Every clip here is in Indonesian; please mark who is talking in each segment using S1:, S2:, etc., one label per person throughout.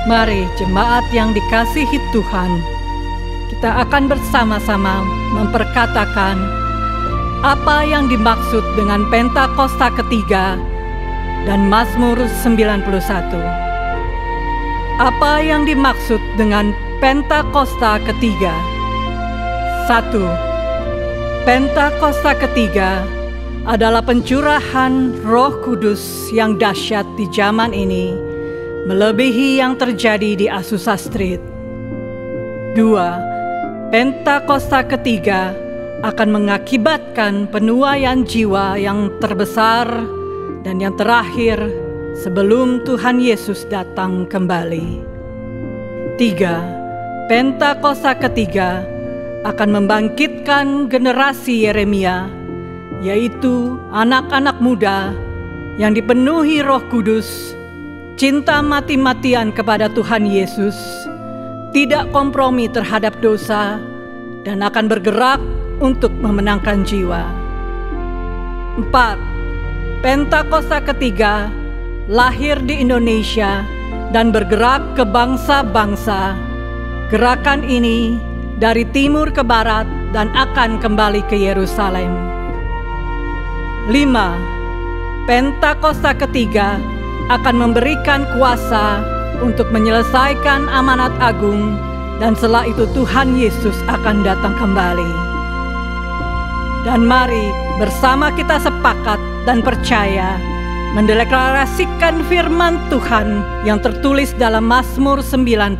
S1: Mari jemaat yang dikasihi Tuhan, kita akan bersama-sama memperkatakan apa yang dimaksud dengan Pentakosta ketiga dan Mazmur 91. Apa yang dimaksud dengan Pentakosta ketiga? 1. Pentakosta ketiga adalah pencurahan Roh Kudus yang dahsyat di zaman ini, melebihi yang terjadi di Azusa Street. 2. Pentakosta ketiga akan mengakibatkan penuaian jiwa yang terbesar dan yang terakhir sebelum Tuhan Yesus datang kembali. 3. Pentakosta ketiga akan membangkitkan generasi Yeremia, yaitu anak-anak muda yang dipenuhi Roh Kudus, cinta mati-matian kepada Tuhan Yesus, tidak kompromi terhadap dosa, dan akan bergerak untuk memenangkan jiwa. 4. Pentakosta ketiga lahir di Indonesia dan bergerak ke bangsa-bangsa. Gerakan ini dari timur ke barat dan akan kembali ke Yerusalem. 5. Pentakosta ketiga akan memberikan kuasa untuk menyelesaikan amanat agung, dan setelah itu Tuhan Yesus akan datang kembali. Dan mari bersama kita sepakat dan percaya mendeklarasikan firman Tuhan yang tertulis dalam Mazmur 91,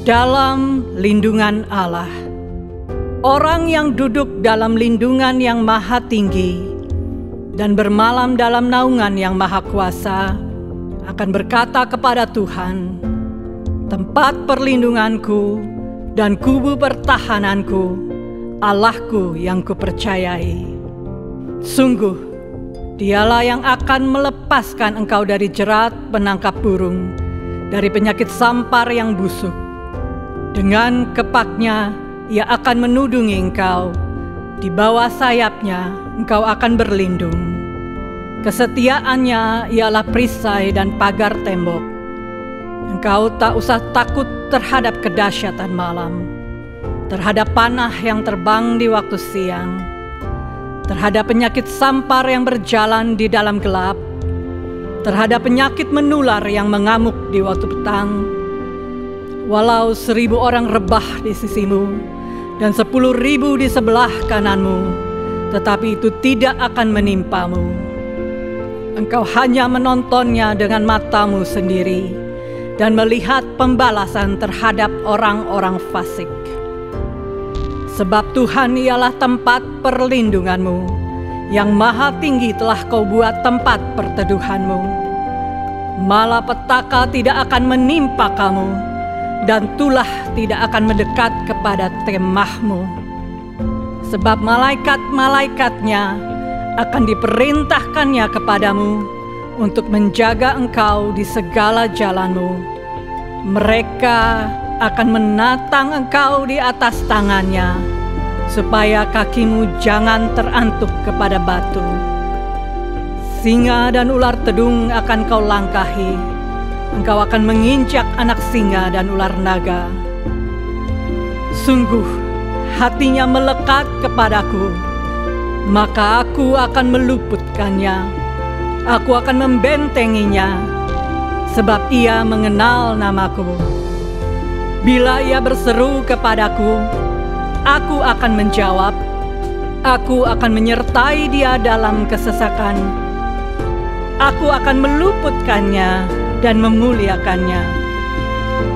S1: dalam lindungan Allah. Orang yang duduk dalam lindungan yang maha tinggi dan bermalam dalam naungan yang maha kuasa akan berkata kepada Tuhan, tempat perlindunganku dan kubu pertahananku, Allahku yang kupercayai. Sungguh, Dialah yang akan melepaskan engkau dari jerat penangkap burung, dari penyakit sampar yang busuk. Dengan kepaknya Ia akan menudungi engkau, di bawah sayapnya engkau akan berlindung. Kesetiaannya ialah perisai dan pagar tembok. Engkau tak usah takut terhadap kedahsyatan malam, terhadap panah yang terbang di waktu siang, terhadap penyakit sampar yang berjalan di dalam gelap, terhadap penyakit menular yang mengamuk di waktu petang. Walau 1000 orang rebah di sisimu dan 10.000 di sebelah kananmu, tetapi itu tidak akan menimpamu. Engkau hanya menontonnya dengan matamu sendiri dan melihat pembalasan terhadap orang-orang fasik. Sebab Tuhan ialah tempat perlindunganmu, yang maha tinggi telah kau buat tempat perteduhanmu. Malapetaka tidak akan menimpa kamu, dan tulah tidak akan mendekat kepada kemahmu. Sebab malaikat-malaikatnya akan diperintahkannya kepadamu untuk menjaga engkau di segala jalanmu. Mereka akan menatang engkau di atas tangannya, supaya kakimu jangan terantuk kepada batu. Singa dan ular tedung akan kau langkahi, engkau akan menginjak anak singa dan ular naga. Sungguh hatinya melekat kepadaku, maka aku akan meluputkannya, aku akan membentenginya, sebab ia mengenal namaku. Bila ia berseru kepadaku, aku akan menjawab, aku akan menyertai dia dalam kesesakan. Aku akan meluputkannya dan memuliakannya.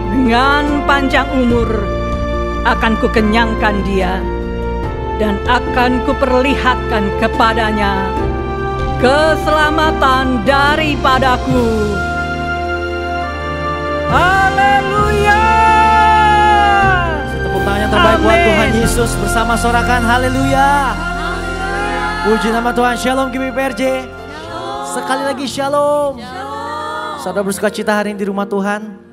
S1: Dengan panjang umur akan kukenyangkan dia, dan akan kuperlihatkan kepadanya keselamatan daripadaku. Haleluya!
S2: Tepuk tangan yang terbaik buat Tuhan Yesus, bersama sorakan haleluya. Puji nama Tuhan. Shalom GBPRJ. Sekali lagi shalom. Saudara bersuka cita hari ini di rumah Tuhan.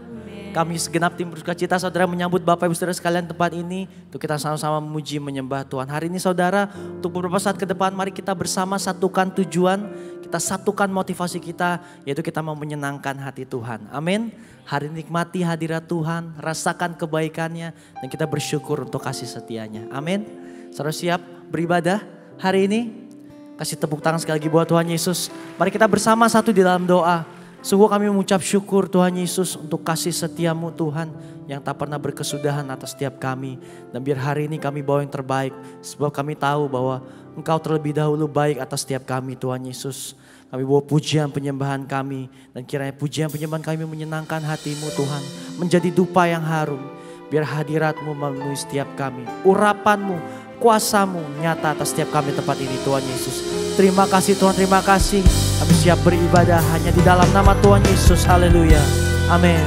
S2: Kami segenap tim bersuka cita saudara menyambut Bapak Ibu Saudara sekalian tempat ini untuk kita sama-sama memuji menyembah Tuhan. Hari ini saudara, untuk beberapa saat ke depan mari kita bersama satukan tujuan. kita satukan motivasi kita, yaitu kita mau menyenangkan hati Tuhan. Amin. Hari ini nikmati hadirat Tuhan, rasakan kebaikannya, dan kita bersyukur untuk kasih setianya. Amin. Saudara siap beribadah hari ini? Kasih tepuk tangan sekali lagi buat Tuhan Yesus. Mari kita bersama satu di dalam doa. Sungguh kami mengucap syukur Tuhan Yesus untuk kasih setiamu Tuhan yang tak pernah berkesudahan atas setiap kami. Dan biar hari ini kami bawa yang terbaik, sebab kami tahu bahwa Engkau terlebih dahulu baik atas setiap kami Tuhan Yesus. Kami bawa pujian penyembahan kami, dan kiranya pujian penyembahan kami menyenangkan hatimu Tuhan. Menjadi dupa yang harum, biar hadiratmu memenuhi setiap kami. Urapanmu, kuasamu nyata atas setiap kami tempat ini Tuhan Yesus. Terima kasih Tuhan, terima kasih. Kami siap beribadah hanya di dalam nama Tuhan Yesus. Haleluya. Amin.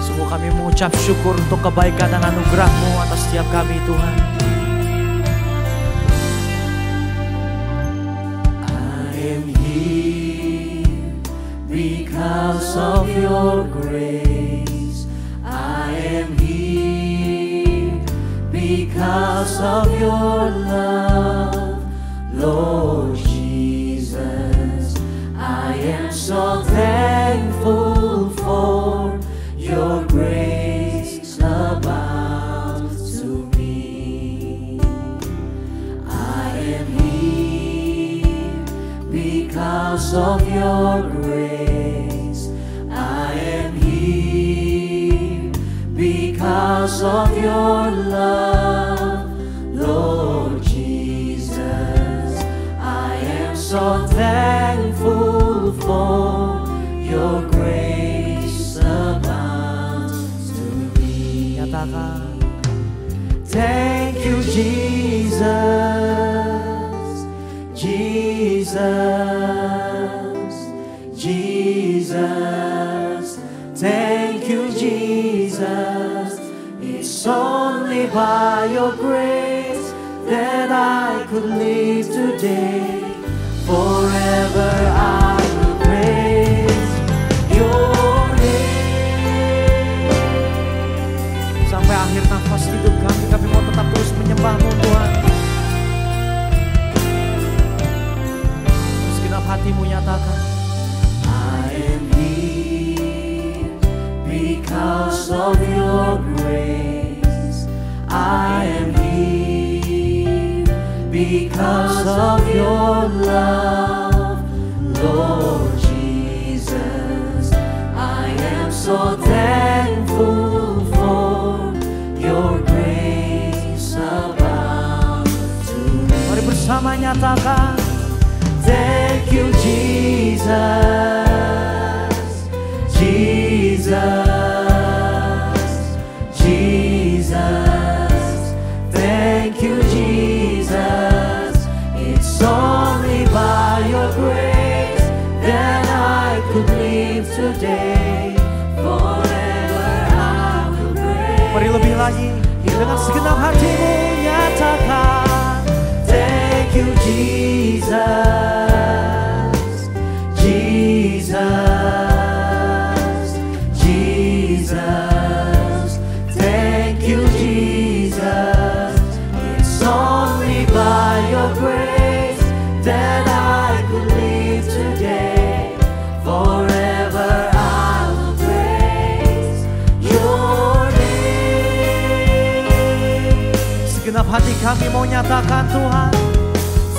S2: Sungguh kami mengucap syukur untuk kebaikan dan anugerah-Mu atas setiap kami Tuhan. I am here because of your grace. I am here because of your love, Lord Jesus. I am so thankful for your grace abounds to me. I am here because of your grace. I am here because of your love, Lord Jesus. I am so thankful for your grace abounds to me. Nyatakan, thank you Jesus, Jesus, Jesus. Thank you Jesus. It's only by your grace that I could live today. Forever I will praise your name. Sampai akhir nafas hidup kami mau tetap terus menyembah-Mu Tuhan. Segenap hatimu nyatakan, I am here because of your grace. I am here because of your love, Lord Jesus. I am so thankful for your grace abounds to me. Mari bersama nyatakan, thank you Jesus, Jesus, Jesus. Thank you Jesus. It's only by your grace that I could live today. Forever I will praise. Mari lebih lagi dengan segenap hatimu nyatakan, thank you Jesus, Jesus, Jesus. Thank you Jesus. It's only by your grace that I could live today. Forever I will praise your name. Segenap hati kami mau nyatakan Tuhan,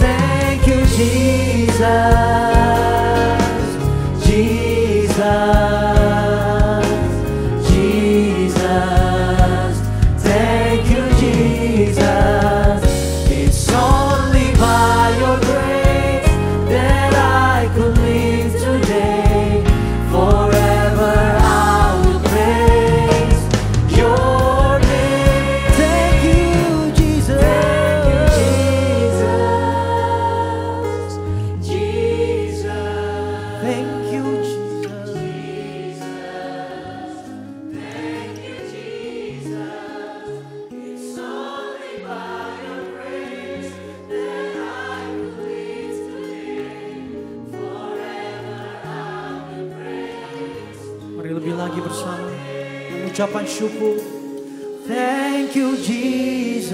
S2: thank you Jesus, Jesus, Jesus. Thank you Jesus. It's only by your grace that I could live today. Forever I will praise your name. Thank you Jesus. Thank you Jesus. Thank you Jesus. It's only by your grace that I could live today. Forever I will praise. Mari lebih lagi bersama mengucapkan syukur. Thank you Jesus,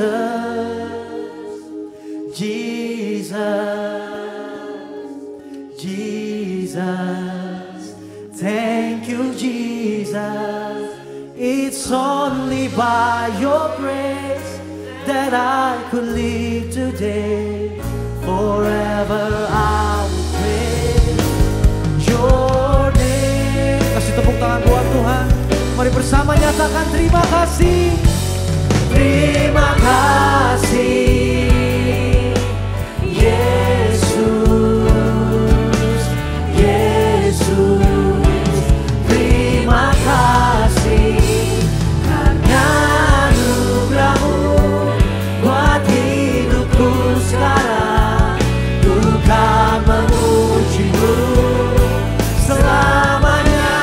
S2: Jesus, thank you, Jesus. It's only by your grace that I could live today. Forever I will praise your name. Kasih tepuk tangan buat Tuhan. Mari bersama nyatakan terima kasih. Terima kasih, Yesus, Yesus. Terima kasih karena anugerah-Mu buat hidupku sekarang. Ku kan memuji-Mu selamanya.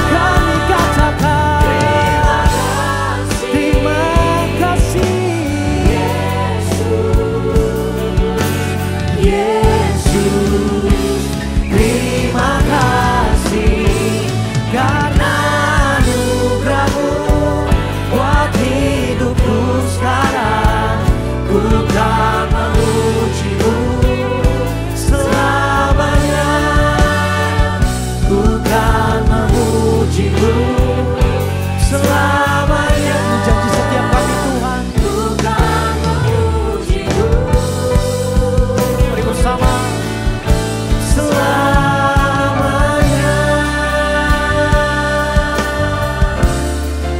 S2: Kami katakan terima kasih, Yesus, Yesus. Terima kasih karena anugerah-Mu buat hidupku sekarang. Ku kan memuji-Mu selamanya. Ku kan memuji-Mu selamanya. Janji setiap kami Tuhan. Ku kan memuji-Mu. Mari bersama. Selamanya.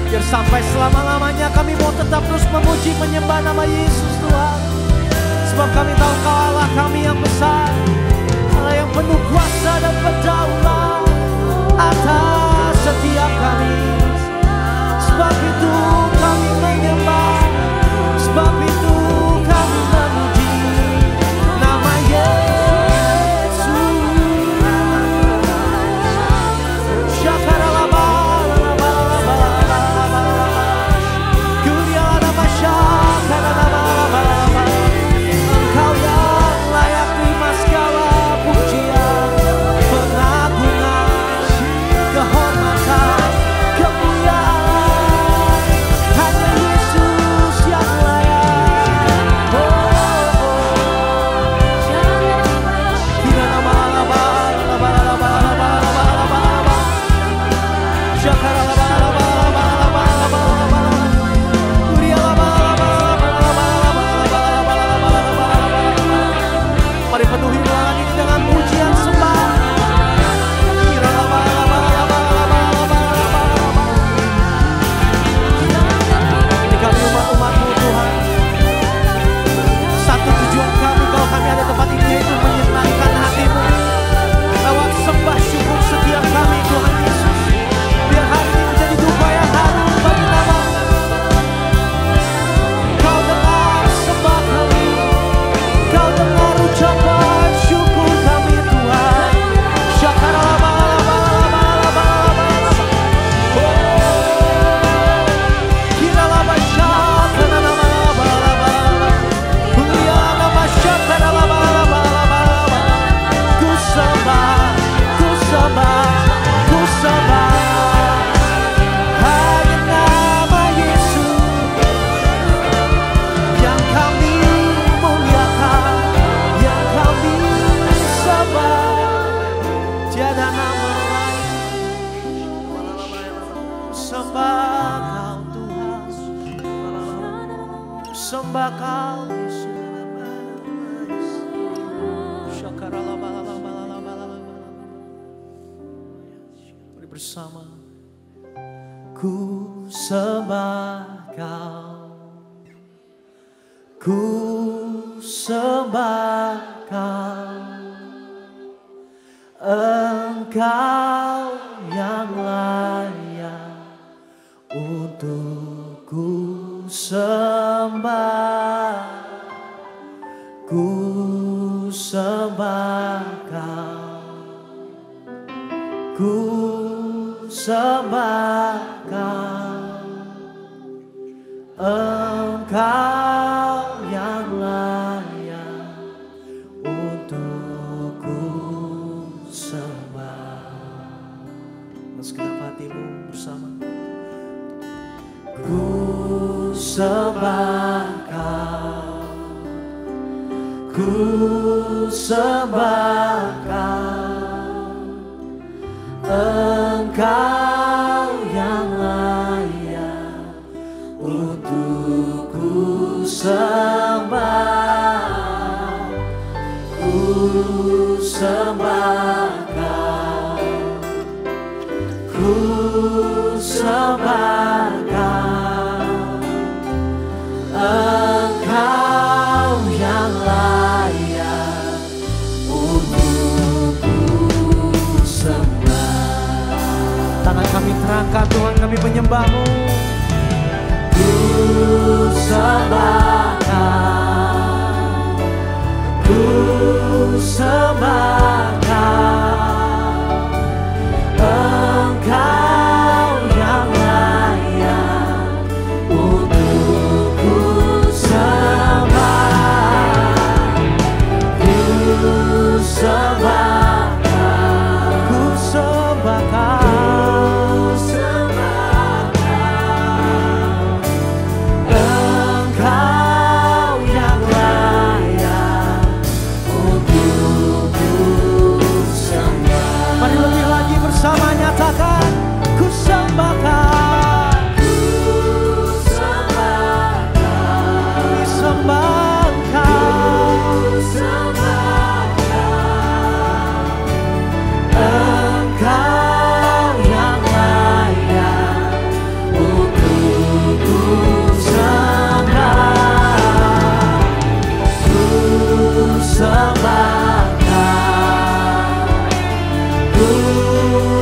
S2: Biar sampai selama-lamanya kami mau tetap terus memuji menyembah nama Yesus Tuhan. Sebab kami tahu Kau Allah kami yang besar, Allah yang penuh kuasa dan berdaulat atas setiap kami. Sebab itu kami menyembah, sebab itu kami memuji nama Yesus. Engkau yang layak terima segala pujian, pengagungan, kehormatan, kemuliaan. Hanya Yesus yang layak. Mari penuhi ruangan ini dengan pujian sembah. Ini kami umat-umat-Mu Tuhan. Satu tujuan kami kalau kami ada tempat ini yaitu menyenangkan hati-Mu lewat sembah syukur setiap kami Tuhan Yesus. Biar hari ini menjadi dupa yang harum bagi nama-Mu. Kau dengar sembah kami, Kau dengar ucapan syukur kami Tuhan. Ku sembah, ku sembah, ku sembah hanya nama Yesus yang kami muliakan, yang kami sembah. Tiada nama lain. Sembah Kau Tuhan, sembah Kau Yesus. Mari bersama. Ku sembah Kau, ku sembah Kau, Engkau yang layak untuk ku sembah. Ku sembah Kau, ku sembah Kau, Engkau yang layak untuk ku sembah. Segenap hatimu bersama. Ku sembah Kau, ku sembahkan. Engkau yang layak untuk ku sembah, ku sembahkan, ku sembahkan. Engkau yang layak untuk ku sembah. Tangan kami terangkat Tuhan, kami menyembah-Mu. Ku sembahkan, ku sembahkan. Engkau yang layak untuk ku sembah, ku sembahkan, ku sembahkan. Sama nyatakan, ku sembahkan, ku sembahkan, disembahkan, ku sembahkan. Engkau yang layak untuk ku sembah, ku sembahkan, ku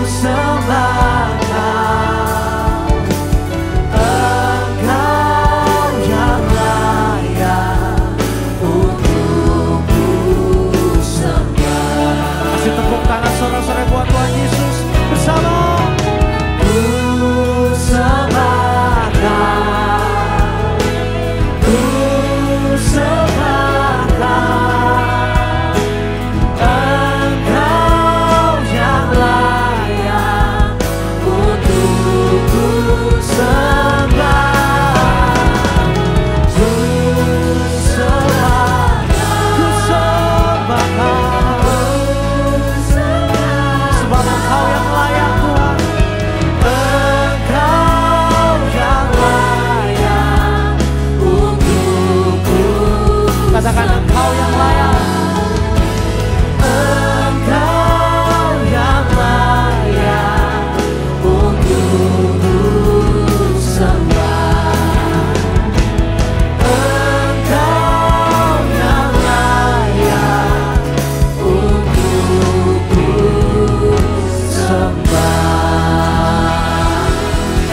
S2: sembahkan. Engkau yang layak untuk ku sembah. Kasih tepuk tangan sorak-sorai buat Tuhan Yesus bersama. Ku sembahkan, ku sembahkan. Engkau yang layak untuk ku sembah, ku sembahkan, ku sembahkan. Sebab Engkau yang layak Tuhan, Engkau yang layak untuk ku. Katakan Engkau yang layak, Engkau yang layak untuk ku sembah. Engkau yang layak untuk ku sembah.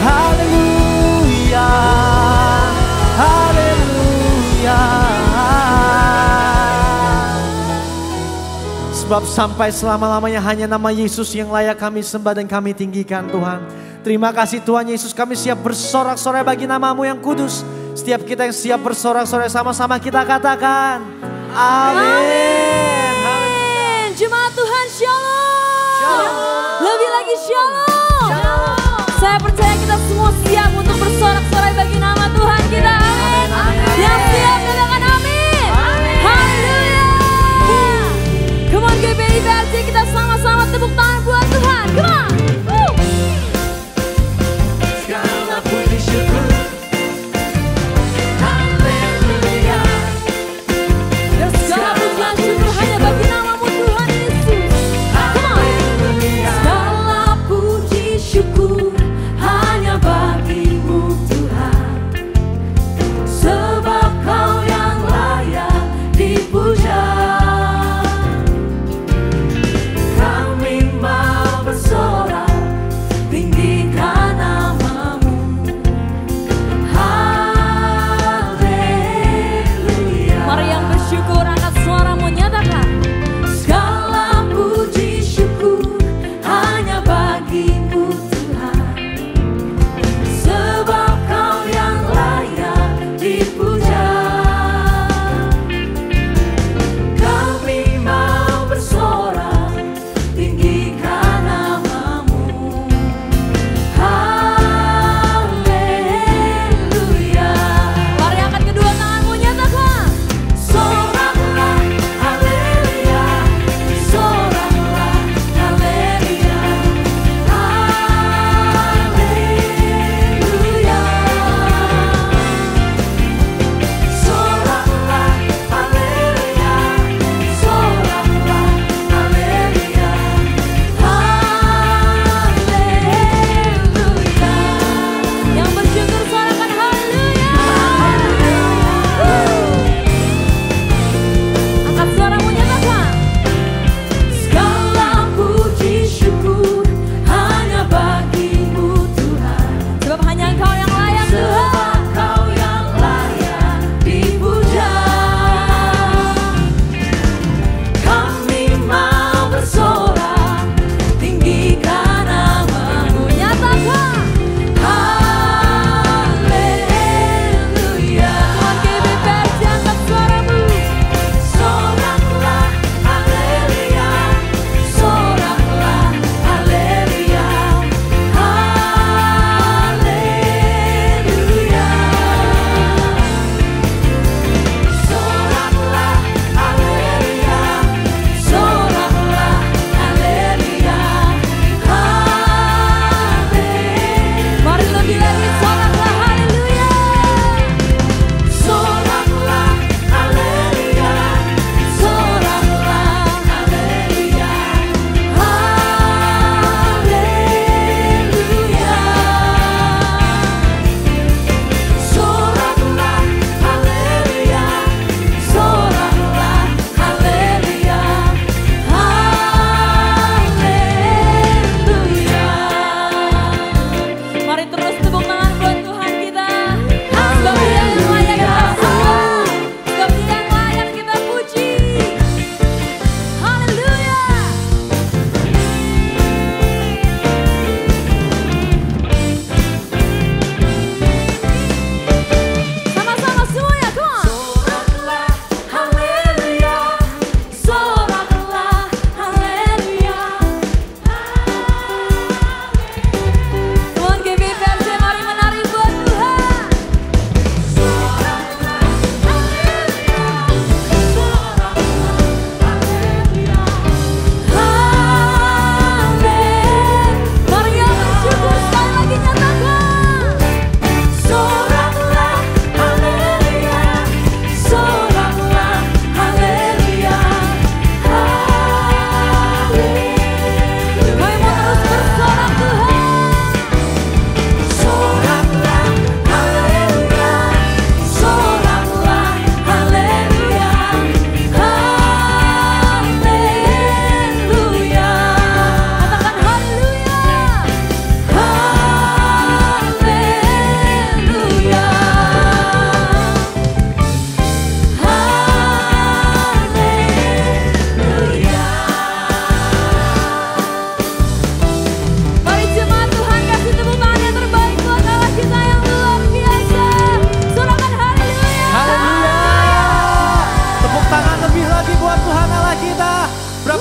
S2: Haleluya, haleluya. Sebab sampai selama-lamanya hanya nama Yesus yang layak kami sembah dan kami tinggikan Tuhan. Terima kasih Tuhan Yesus, kami siap bersorak-sorai bagi nama-Mu yang kudus. Setiap kita yang siap bersorak-sorai sama-sama kita katakan amin.
S3: Amin. Jemaat Tuhan shalom.
S2: Shalom.
S3: Lebih lagi shalom. Saya percaya kita semua siap untuk bersorak-sorai bagi nama Tuhan kita. Amin. Yang siap katakan amin. Haleluya. Come on GBI PRJ, kita sama-sama tepuk tangan buat Tuhan. Come on.
S2: Segala puji syukur, haleluya.
S3: Dan segala pujian syukur hanya bagi nama-Mu Tuhan Yesus. Come on. Segala puji syukur hanya bagi-Mu Tuhan.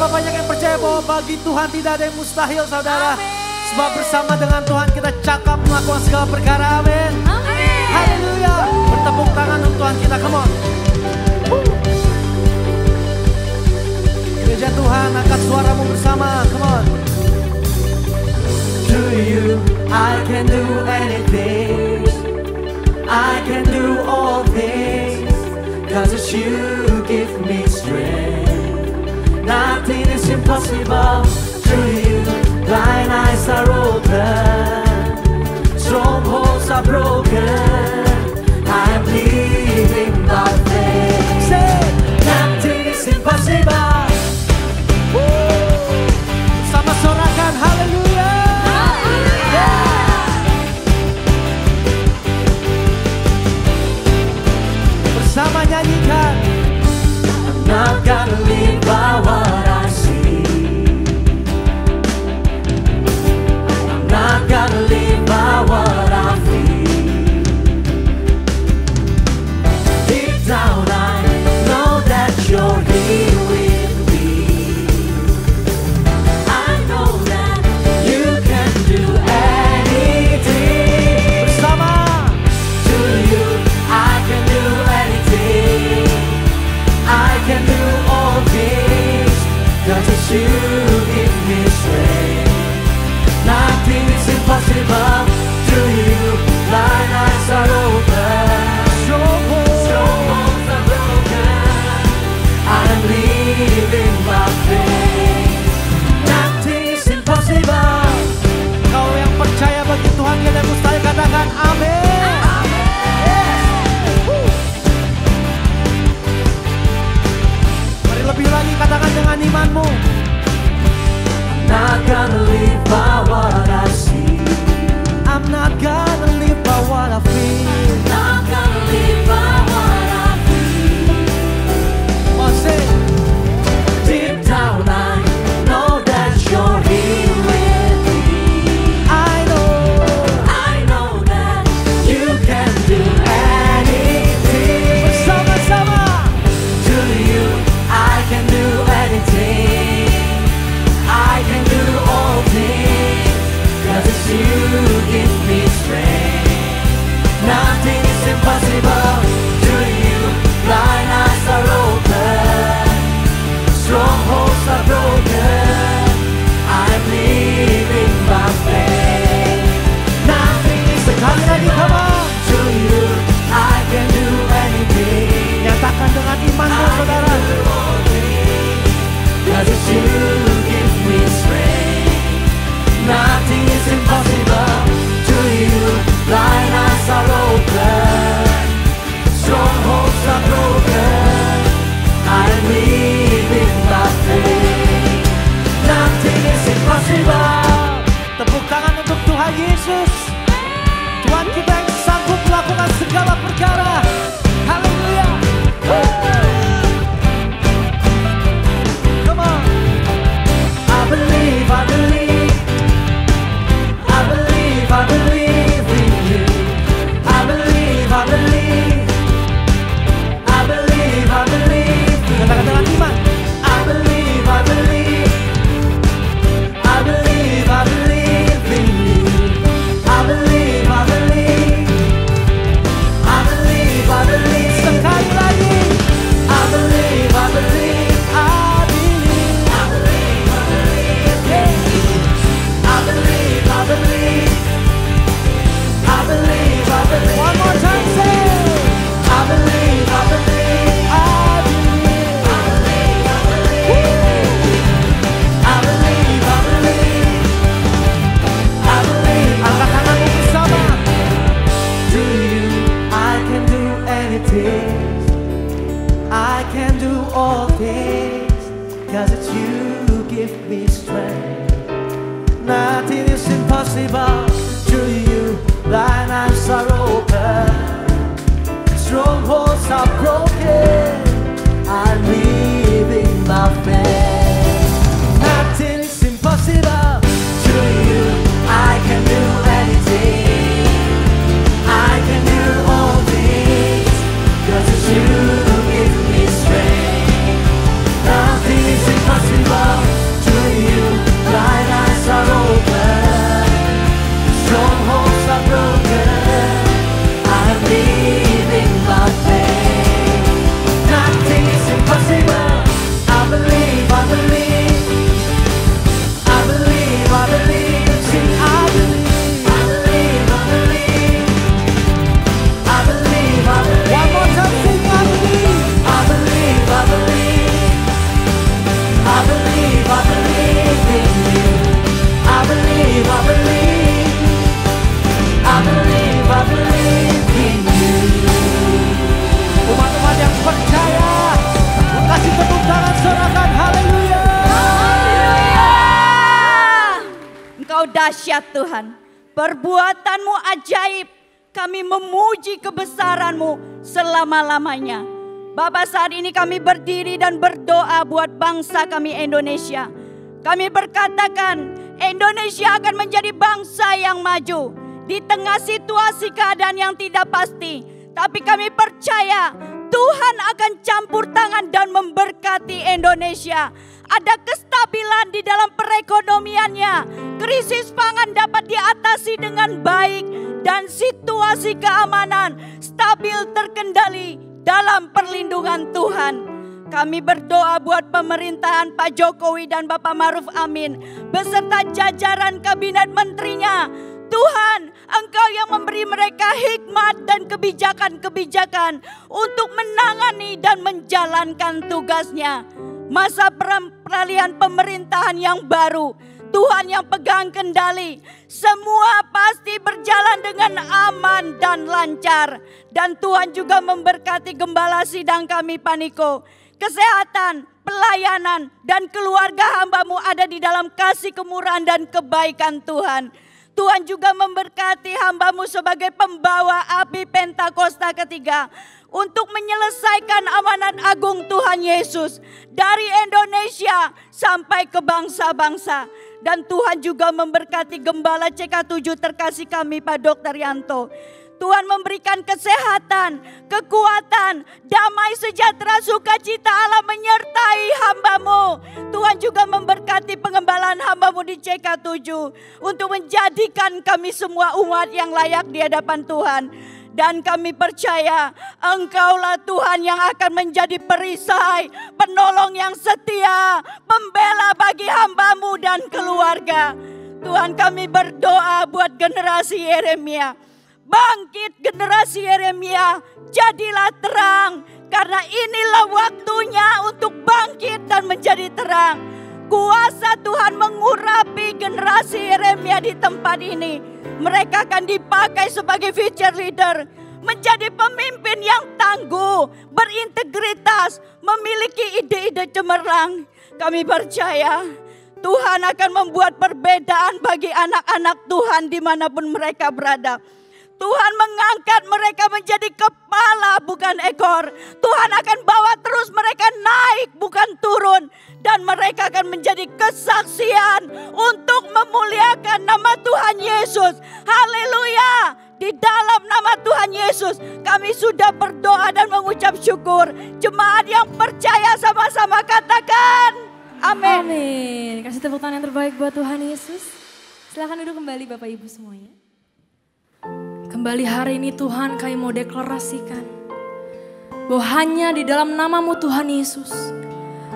S2: Betapa banyak yang percaya bahwa bagi Tuhan tidak ada yang mustahil, saudara. Sebab bersama dengan Tuhan kita cakap melakukan segala perkara. Amin. Haleluya. Bertepuk tangan untuk Tuhan kita. Come on. Gereja Tuhan, angkat suaramu bersama. Come on. To you I can do anything, I can do all things, 'cause it's you give me strength. Nothing is impossible. To you blind eyes are open, strongholds are broken. I am living by faith. Say, nothing is impossible. Sama sorakan haleluya. Bersama nyanyikan. I'm not gonna live by what I see, I'm not gonna live by what I feel. Deep down I know that you're here with me. I know that you can do anything. Bersama. To you I can do anything, I can do all things, 'cause it's you give me strength. Nothing is impossible. To you blind eyes are open, strongholds are broken. I am living by faith. Nothing is impossible. Kau yang percaya bagi Tuhan yang ada mustahil, katakan amin. Mari lebih lagi katakan dengan imanmu. I'm not gonna live by what I see, I'm not gonna live by what I feel, not gonna live by what I feel. Deep down I know that you're here with me. I know that you can do anything. Bersama-sama. To you I can do anything, I can do all things, 'cause it's you give me strength. Nothing is impossible. To you blind eyes are open, strongholds are broken. I'm living by faith. Nothing is sekali lagi, come on. To you I can do anything. Nyatakan dengan imanmu, saudara. 'Cause it's you give me strength. Nothing is impossible. To you blind eyes are open, strongholds are broken. I'm living by faith. Nothing is impossible. Tepuk tangan untuk Tuhan Yesus. Tuhan kita yang sanggup melakukan segala perkara. Haleluya. Come on. I believe, I believe, I believe, I believe in you. I believe, I believe, I believe, I believe. Katakan dengan iman. I believe, I believe, I believe, I believe in you. I believe, I believe, I believe, I believe. Sekali lagi. I believe, I believe, I believe, I believe, I believe, yeah. I believe, I believe, I believe, I believe. One more time, say. I believe, I believe, I believe, I believe, I believe. I believe, I believe, I believe. Angkat tanganmu bersama. To you I can do anything, I can do all things, 'cause it's you give me strength. Nothing is impossible. To you blind eyes are open, strongholds are broken. I'm living by faith. Nothing is impossible. To you I can do anything, I can do all things, 'cause it's you give me strength. Nothing is impossible.
S4: dahsyat Tuhan. Perbuatan-Mu ajaib. Kami memuji kebesaran-Mu selama-lamanya. Bapa, saat ini kami berdiri dan berdoa buat bangsa kami Indonesia. Kami berkatakan Indonesia akan menjadi bangsa yang maju di tengah situasi keadaan yang tidak pasti. Tapi kami percaya Tuhan akan campur tangan dan memberkati Indonesia. Ada kestabilan di dalam perekonomiannya. Krisis pangan dapat diatasi dengan baik. Dan situasi keamanan stabil terkendali dalam perlindungan Tuhan. Kami berdoa buat pemerintahan Pak Jokowi dan Bapak Maruf Amin beserta jajaran kabinet menterinya. Tuhan, Engkau yang memberi mereka hikmat dan kebijakan-kebijakan untuk menangani dan menjalankan tugasnya. Masa peralihan pemerintahan yang baru, Tuhan yang pegang kendali. Semua pasti berjalan dengan aman dan lancar. Dan Tuhan juga memberkati gembala sidang kami Paniko. Kesehatan, pelayanan, dan keluarga hamba-Mu ada di dalam kasih kemurahan dan kebaikan Tuhan. Tuhan juga memberkati hamba-Mu sebagai pembawa api Pentakosta ketiga. Untuk menyelesaikan amanat agung Tuhan Yesus. Dari Indonesia sampai ke bangsa-bangsa. Dan Tuhan juga memberkati gembala CK7 terkasih kami Pak Dr. Yanto. Tuhan memberikan kesehatan, kekuatan, damai sejahtera, sukacita Allah menyertai hamba-Mu. Tuhan juga memberkati pengembalaan hamba-Mu di CK7 untuk menjadikan kami semua umat yang layak di hadapan Tuhan. Dan kami percaya Engkaulah Tuhan yang akan menjadi perisai, penolong yang setia, pembela bagi hamba-Mu dan keluarga. Tuhan, kami berdoa buat generasi Yeremia. Bangkit generasi Yeremia, jadilah terang. Karena inilah waktunya untuk bangkit dan menjadi terang. Kuasa Tuhan mengurapi generasi Yeremia di tempat ini. Mereka akan dipakai sebagai future leader. Menjadi pemimpin yang tangguh, berintegritas, memiliki ide-ide cemerlang. Kami percaya Tuhan akan membuat perbedaan bagi anak-anak Tuhan dimanapun mereka berada. Tuhan mengangkat mereka menjadi kepala bukan ekor. Tuhan akan bawa terus mereka naik bukan turun. Dan mereka akan menjadi kesaksian untuk memuliakan nama Tuhan Yesus. Haleluya. Di dalam nama Tuhan Yesus kami sudah berdoa dan mengucap syukur. Jemaat yang percaya sama-sama katakan amin.
S3: Amin. Kasih tepuk tangan yang terbaik buat Tuhan Yesus. Silakan duduk kembali Bapak Ibu semuanya. Kembali hari ini Tuhan kami mau deklarasikan bahwa hanya di dalam nama-Mu Tuhan Yesus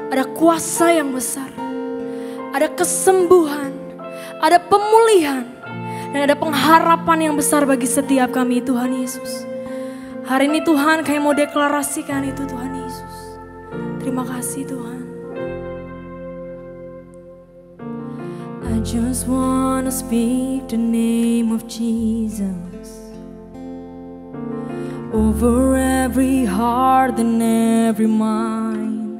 S3: ada kuasa yang besar, ada kesembuhan, ada pemulihan, dan ada pengharapan yang besar bagi setiap kami Tuhan Yesus. Hari ini Tuhan kami mau deklarasikan itu Tuhan Yesus. Terima kasih Tuhan. I just wanna speak the name of Jesus over every heart and every mind.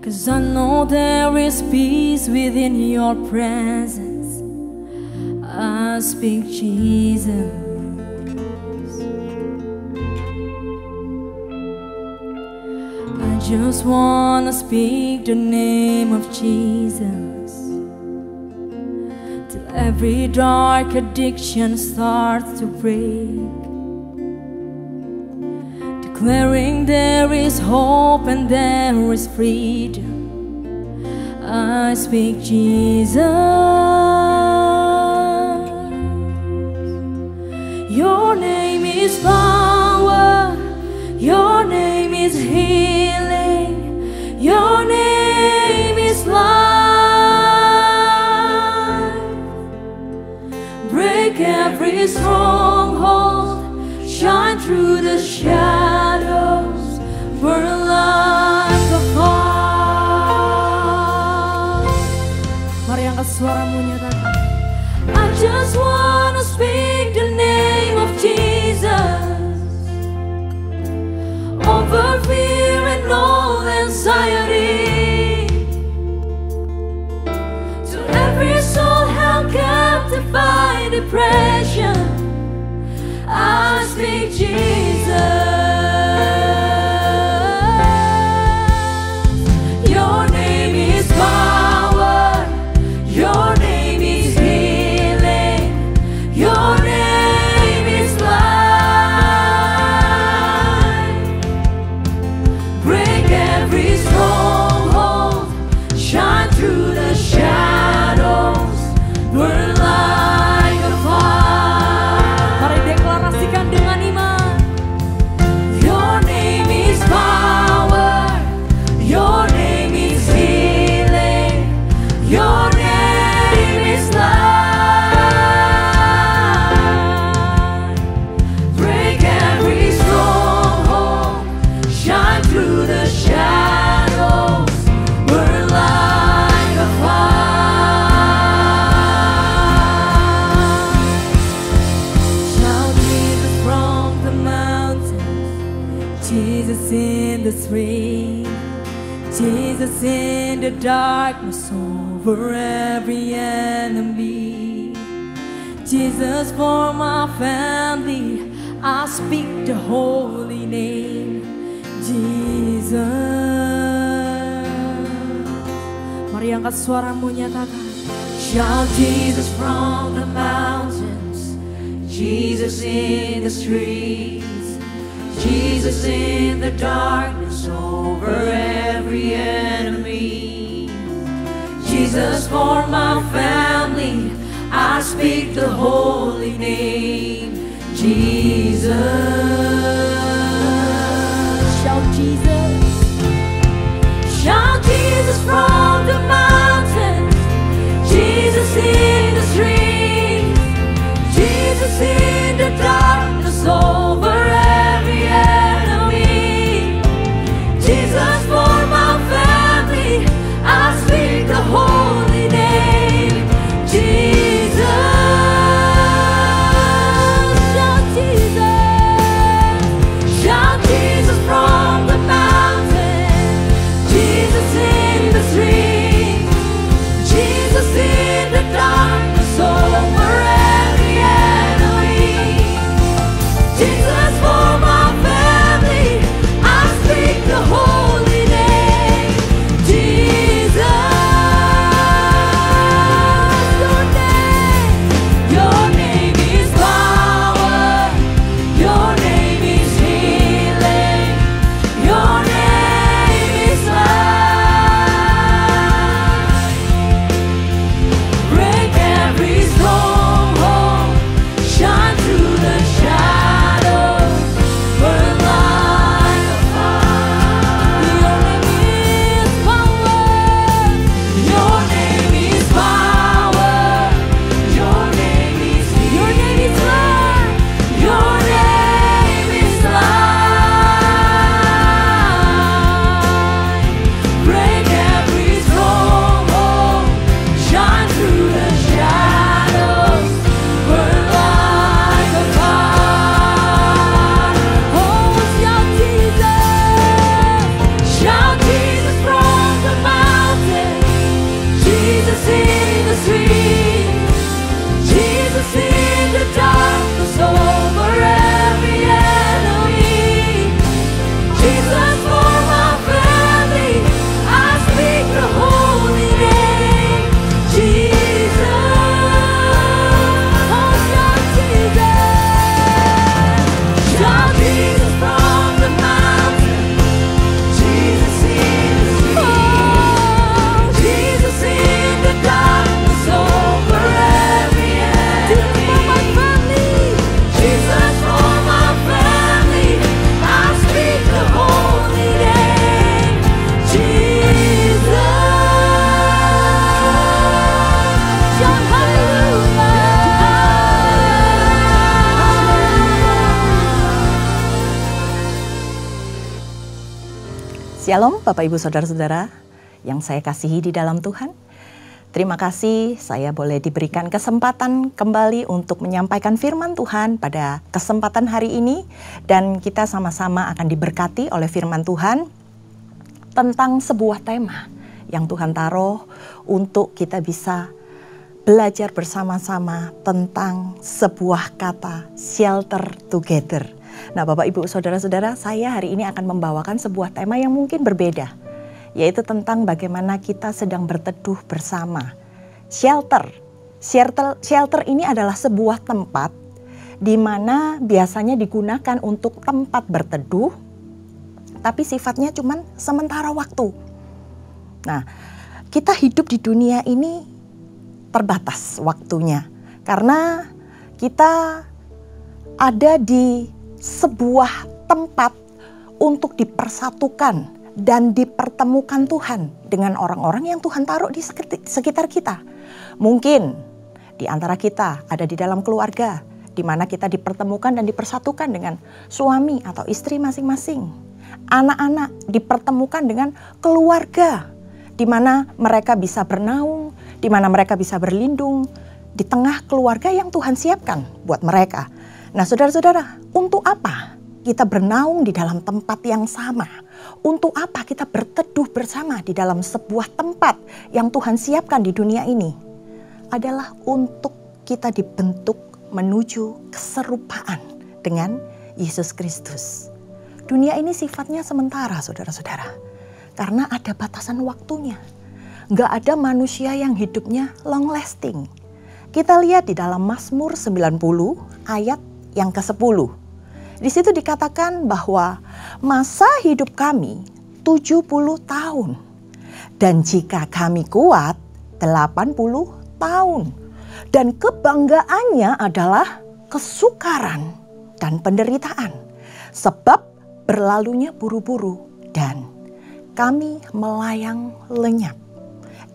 S3: 'Cause I know there is peace within your presence. I speak Jesus. I just wanna speak the name of Jesus till every dark addiction starts to break. Declaring there is hope and there is freedom. I speak Jesus. Your name is power. Your name is healing. Your name is life. Break every stronghold. Shine through the shadows, burn like a fire. Mari angkat suaramu nyatakan. I just wanna speak the name of Jesus over fear and all anxiety. To every soul depression, I speak Jesus. Your name is power, your name is healing, your name is life. Break every stronghold, shine through the shadows, burn like a fire. Mari deklarasikan dengan iman. Your name is power, your name is healing, your name is life. Break every stronghold, shine through the shadows, burn like a fire. Shout Jesus from the mountains, Jesus in the street, Jesus in the darkness over every enemy. Jesus for my family, I speak the holy name, Jesus. Mari angkat suaramu, nyatakan. Shout Jesus from the mountains, Jesus in the streets, Jesus in the darkness over every enemy. Jesus for my family, I speak the holy name, Jesus. Shout Jesus. Shout Jesus from the mountains, Jesus in the streets, Jesus in the darkness over every enemy. Jesus for my family, I speak the holy name, Jesus. Shout Jesus. Shout Jesus from the mountain, Jesus in the street, Jesus in the darkness over every enemy. Jesus for my family, I speak the holy name, Jesus. Your name is power, your name is healing, your name is life. Break every stronghold, shine through the shadows, burn like a fire. Your name is power, your name is power, your name is healing, your name is life. Break every stronghold, shine through the shadows, burn like a fire. Oh, shout Jesus. Shout Jesus from the mountain, Jesus in the street, Jesus in the darkness over every enemy. Jesus for my family, I speak the holy name, Jesus. Oh, shout Jesus. Shout Jesus from the mountain, Jesus in the street, Jesus in the darkness over every enemy. Jesus for my family, I speak the holy name, Jesus. Shout hallelujah.
S5: Shalom Bapak Ibu Saudara-saudara yang saya kasihi di dalam Tuhan. Terima kasih saya boleh diberikan kesempatan kembali untuk menyampaikan firman Tuhan pada kesempatan hari ini. Dan kita sama-sama akan diberkati oleh firman Tuhan tentang sebuah tema yang Tuhan taruh untuk kita bisa belajar bersama-sama tentang sebuah kata shelter together. Nah Bapak Ibu Saudara-saudara, saya hari ini akan membawakan sebuah tema yang mungkin berbeda, yaitu tentang bagaimana kita sedang berteduh bersama. Shelter ini adalah sebuah tempat di mana biasanya digunakan untuk tempat berteduh, tapi sifatnya cuma sementara waktu. Nah, kita hidup di dunia ini terbatas waktunya karena kita ada di sebuah tempat untuk dipersatukan dan dipertemukan Tuhan dengan orang-orang yang Tuhan taruh di sekitar kita. Mungkin di antara kita ada di dalam keluarga di mana kita dipertemukan dan dipersatukan dengan suami atau istri masing-masing. Anak-anak dipertemukan dengan keluarga di mana mereka bisa bernaung, di mana mereka bisa berlindung di tengah keluarga yang Tuhan siapkan buat mereka. Nah saudara-saudara, untuk apa kita bernaung di dalam tempat yang sama? Untuk apa kita berteduh bersama di dalam sebuah tempat yang Tuhan siapkan di dunia ini? Adalah untuk kita dibentuk menuju keserupaan dengan Yesus Kristus. Dunia ini sifatnya sementara saudara-saudara. Karena ada batasan waktunya. Nggak ada manusia yang hidupnya long lasting. Kita lihat di dalam Mazmur 90 ayat yang ke-10. Di situ dikatakan bahwa masa hidup kami 70 tahun. Dan jika kami kuat 80 tahun. Dan kebanggaannya adalah kesukaran dan penderitaan. Sebab berlalunya buru-buru dan kami melayang lenyap.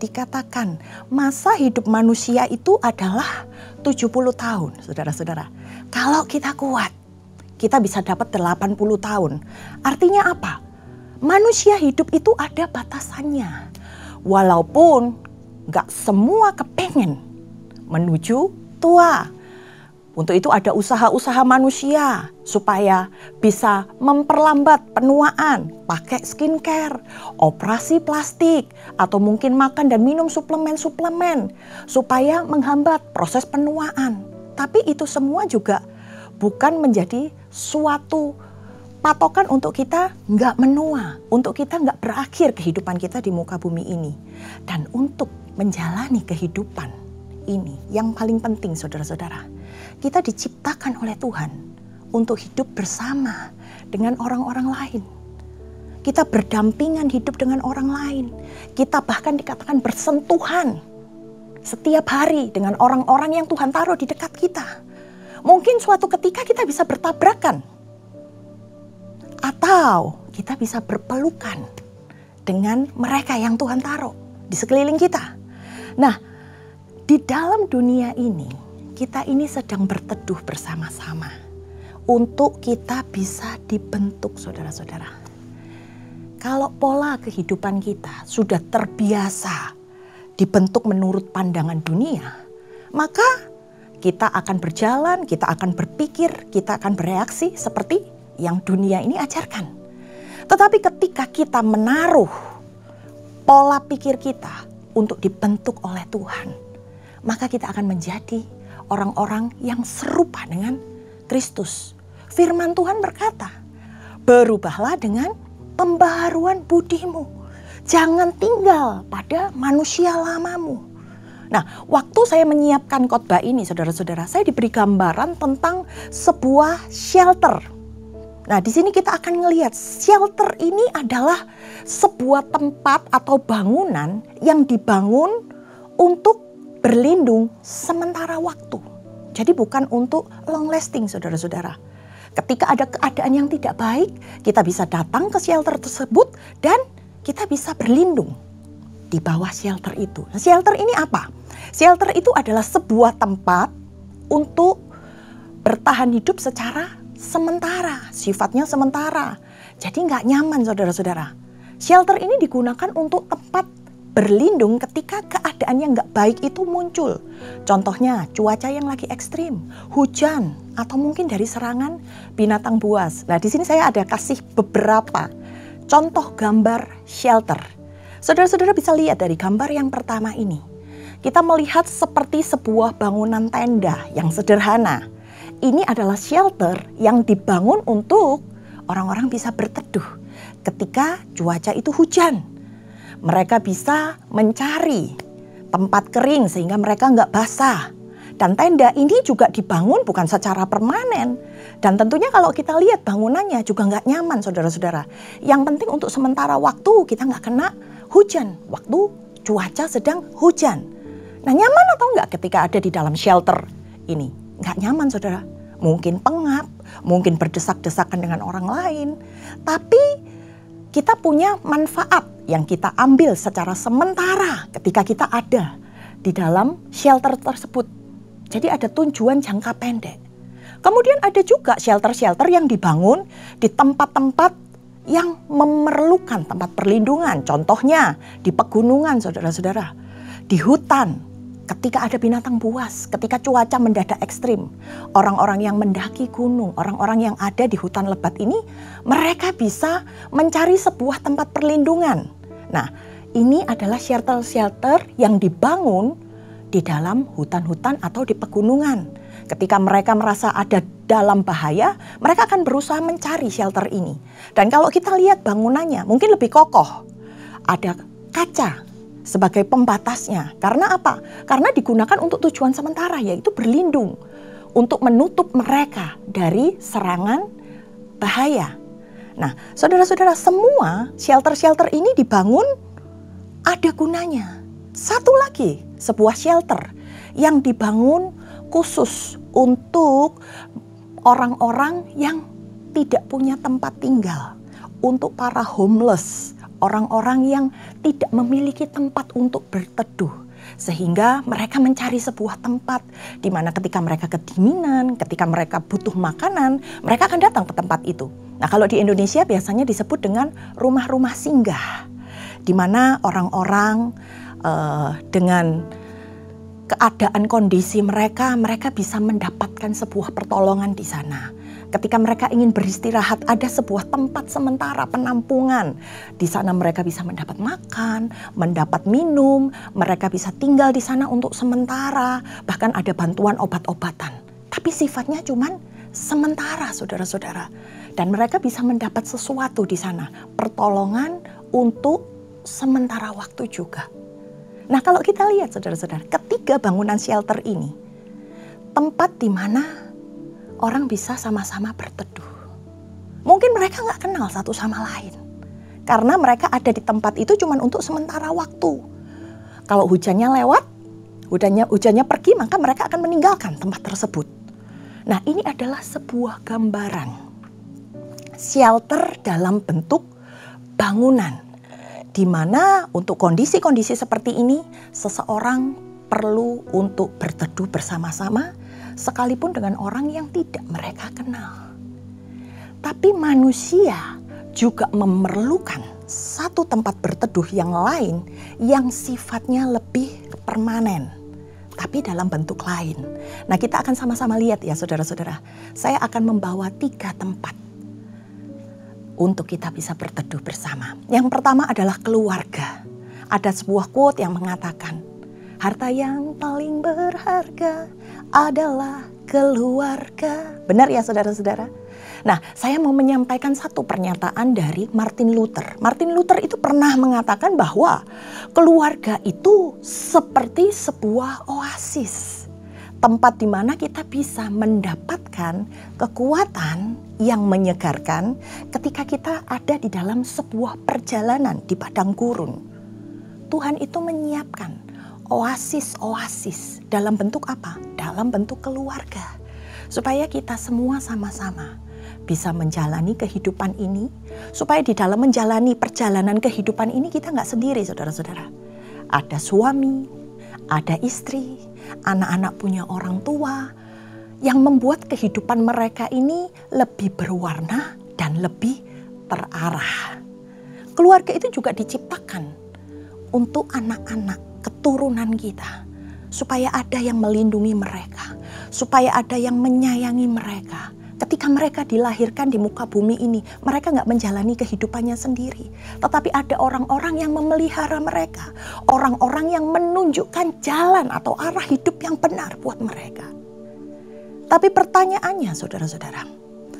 S5: Dikatakan masa hidup manusia itu adalah 70 tahun, saudara-saudara. Kalau kita kuat, kita bisa dapat 80 tahun. Artinya apa? Manusia hidup itu ada batasannya. Walaupun gak semua kepengen menuju tua. Untuk itu ada usaha-usaha manusia supaya bisa memperlambat penuaan, pakai skincare, operasi plastik, atau mungkin makan dan minum suplemen-suplemen supaya menghambat proses penuaan. Tapi itu semua juga bukan menjadi suatu patokan untuk kita nggak menua, untuk kita nggak berakhir kehidupan kita di muka bumi ini. Dan untuk menjalani kehidupan ini yang paling penting saudara-saudara, kita diciptakan oleh Tuhan untuk hidup bersama dengan orang-orang lain. Kita berdampingan hidup dengan orang lain. Kita bahkan dikatakan bersentuhan setiap hari dengan orang-orang yang Tuhan taruh di dekat kita. Mungkin suatu ketika kita bisa bertabrakan. Atau kita bisa berpelukan dengan mereka yang Tuhan taruh di sekeliling kita. Nah, di dalam dunia ini, kita ini sedang berteduh bersama-sama untuk kita bisa dibentuk saudara-saudara. Kalau pola kehidupan kita sudah terbiasa dibentuk menurut pandangan dunia, maka kita akan berjalan, kita akan berpikir, kita akan bereaksi seperti yang dunia ini ajarkan. Tetapi ketika kita menaruh pola pikir kita untuk dibentuk oleh Tuhan, maka kita akan menjadi orang-orang yang serupa dengan Kristus. Firman Tuhan berkata, berubahlah dengan pembaharuan budimu. Jangan tinggal pada manusia lamamu. Nah, waktu saya menyiapkan khotbah ini, saudara-saudara, saya diberi gambaran tentang sebuah shelter. Nah, di sini kita akan melihat shelter ini adalah sebuah tempat atau bangunan yang dibangun untuk berlindung sementara waktu. Jadi bukan untuk long lasting saudara-saudara. Ketika ada keadaan yang tidak baik, kita bisa datang ke shelter tersebut dan kita bisa berlindung di bawah shelter itu. Nah, shelter ini apa? Shelter itu adalah sebuah tempat untuk bertahan hidup secara sementara. Sifatnya sementara. Jadi nggak nyaman saudara-saudara. Shelter ini digunakan untuk tempat berlindung ketika keadaan yang nggak baik itu muncul. Contohnya cuaca yang lagi ekstrim, hujan, atau mungkin dari serangan binatang buas. Nah, di sini saya ada kasih beberapa contoh gambar shelter. Saudara-saudara bisa lihat dari gambar yang pertama ini. kita melihat seperti sebuah bangunan tenda yang sederhana. Ini adalah shelter yang dibangun untuk orang-orang bisa berteduh ketika cuaca itu hujan. Mereka bisa mencari tempat kering sehingga mereka nggak basah. Dan tenda ini juga dibangun bukan secara permanen. Dan tentunya kalau kita lihat bangunannya juga nggak nyaman, saudara-saudara. Yang penting untuk sementara waktu kita nggak kena hujan. Waktu cuaca sedang hujan. Nah, nyaman atau nggak ketika ada di dalam shelter ini? Nggak nyaman, saudara. Mungkin pengap, mungkin berdesak-desakan dengan orang lain. Tapi kita punya manfaat yang kita ambil secara sementara ketika kita ada di dalam shelter tersebut. Jadi ada tujuan jangka pendek. Kemudian ada juga shelter-shelter yang dibangun di tempat-tempat yang memerlukan tempat perlindungan. Contohnya di pegunungan, saudara-saudara. Di hutan, ketika ada binatang buas, ketika cuaca mendadak ekstrim. Orang-orang yang mendaki gunung, orang-orang yang ada di hutan lebat ini, mereka bisa mencari sebuah tempat perlindungan. Nah, ini adalah shelter-shelter yang dibangun di dalam hutan-hutan atau di pegunungan. Ketika mereka merasa ada dalam bahaya, mereka akan berusaha mencari shelter ini. Dan kalau kita lihat bangunannya mungkin lebih kokoh. Ada kaca sebagai pembatasnya. Karena apa? Karena digunakan untuk tujuan sementara, yaitu berlindung. Untuk menutup mereka dari serangan bahaya. Nah, saudara-saudara, semua shelter-shelter ini dibangun ada gunanya. Satu lagi, sebuah shelter yang dibangun khusus untuk orang-orang yang tidak punya tempat tinggal. Untuk para homeless, orang-orang yang tidak memiliki tempat untuk berteduh. Sehingga mereka mencari sebuah tempat di mana ketika mereka kedinginan, ketika mereka butuh makanan, mereka akan datang ke tempat itu. Nah, kalau di Indonesia biasanya disebut dengan rumah-rumah singgah. Di mana orang-orang dengan keadaan kondisi mereka bisa mendapatkan sebuah pertolongan di sana. Ketika mereka ingin beristirahat, ada sebuah tempat sementara penampungan. Di sana mereka bisa mendapat makan, mendapat minum, mereka bisa tinggal di sana untuk sementara, bahkan ada bantuan obat-obatan. Tapi sifatnya cuman sementara, saudara-saudara. Dan mereka bisa mendapat sesuatu di sana, pertolongan untuk sementara waktu juga. Nah, kalau kita lihat, saudara-saudara, ketiga bangunan shelter ini, tempat di mana orang bisa sama-sama berteduh. Mungkin mereka nggak kenal satu sama lain. Karena mereka ada di tempat itu cuma untuk sementara waktu. Kalau hujannya lewat, hujannya pergi, maka mereka akan meninggalkan tempat tersebut. Nah, ini adalah sebuah gambaran shelter dalam bentuk bangunan. Di mana untuk kondisi-kondisi seperti ini, seseorang perlu untuk berteduh bersama-sama, sekalipun dengan orang yang tidak mereka kenal. Tapi manusia juga memerlukan satu tempat berteduh yang lain yang sifatnya lebih permanen, tapi dalam bentuk lain. Nah, kita akan sama-sama lihat ya, saudara-saudara. Saya akan membawa 3 tempat untuk kita bisa berteduh bersama. Yang pertama adalah keluarga. Ada sebuah quote yang mengatakan, harta yang paling berharga adalah keluarga. Benar ya, saudara-saudara? Nah, saya mau menyampaikan satu pernyataan dari Martin Luther. Martin Luther itu pernah mengatakan bahwa keluarga itu seperti sebuah oasis. Tempat di mana kita bisa mendapatkan kekuatan yang menyegarkan ketika kita ada di dalam sebuah perjalanan di padang gurun. Tuhan itu menyiapkan oasis-oasis dalam bentuk apa? Dalam bentuk keluarga. Supaya kita semua sama-sama bisa menjalani kehidupan ini. Supaya di dalam menjalani perjalanan kehidupan ini kita nggak sendiri, saudara-saudara. Ada suami, ada istri, anak-anak punya orang tua, yang membuat kehidupan mereka ini lebih berwarna dan lebih terarah. Keluarga itu juga diciptakan untuk anak-anak keturunan kita, supaya ada yang melindungi mereka, supaya ada yang menyayangi mereka. Ketika mereka dilahirkan di muka bumi ini, mereka nggak menjalani kehidupannya sendiri. Tetapi ada orang-orang yang memelihara mereka. Orang-orang yang menunjukkan jalan atau arah hidup yang benar buat mereka. Tapi pertanyaannya saudara-saudara,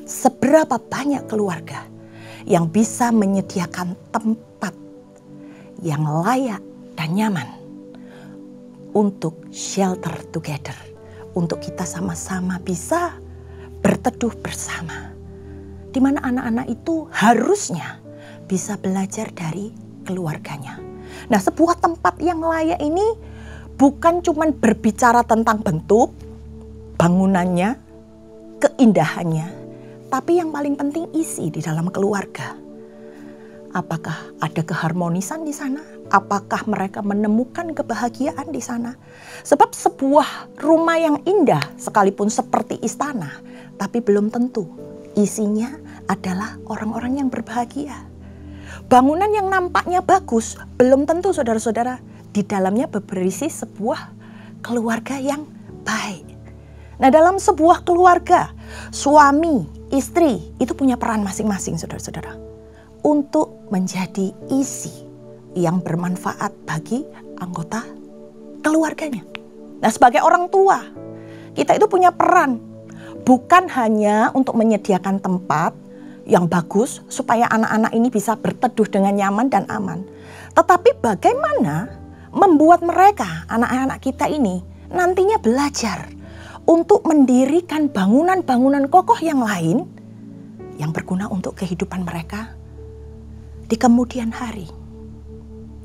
S5: seberapa banyak keluarga yang bisa menyediakan tempat yang layak dan nyaman untuk shelter together. Untuk kita sama-sama bisa berteduh bersama, di mana anak-anak itu harusnya bisa belajar dari keluarganya. Nah, sebuah tempat yang layak ini bukan cuma berbicara tentang bentuk, bangunannya, keindahannya, tapi yang paling penting isi di dalam keluarga. Apakah ada keharmonisan di sana? Apakah mereka menemukan kebahagiaan di sana? Sebab sebuah rumah yang indah sekalipun seperti istana, tapi belum tentu isinya adalah orang-orang yang berbahagia. Bangunan yang nampaknya bagus, belum tentu saudara-saudara di dalamnya berisi sebuah keluarga yang baik. Nah, dalam sebuah keluarga, suami, istri itu punya peran masing-masing saudara-saudara untuk menjadi isi yang bermanfaat bagi anggota keluarganya. Nah, sebagai orang tua, kita itu punya peran bukan hanya untuk menyediakan tempat yang bagus supaya anak-anak ini bisa berteduh dengan nyaman dan aman. Tetapi bagaimana membuat mereka, anak-anak kita ini nantinya belajar untuk mendirikan bangunan-bangunan kokoh yang lain yang berguna untuk kehidupan mereka di kemudian hari.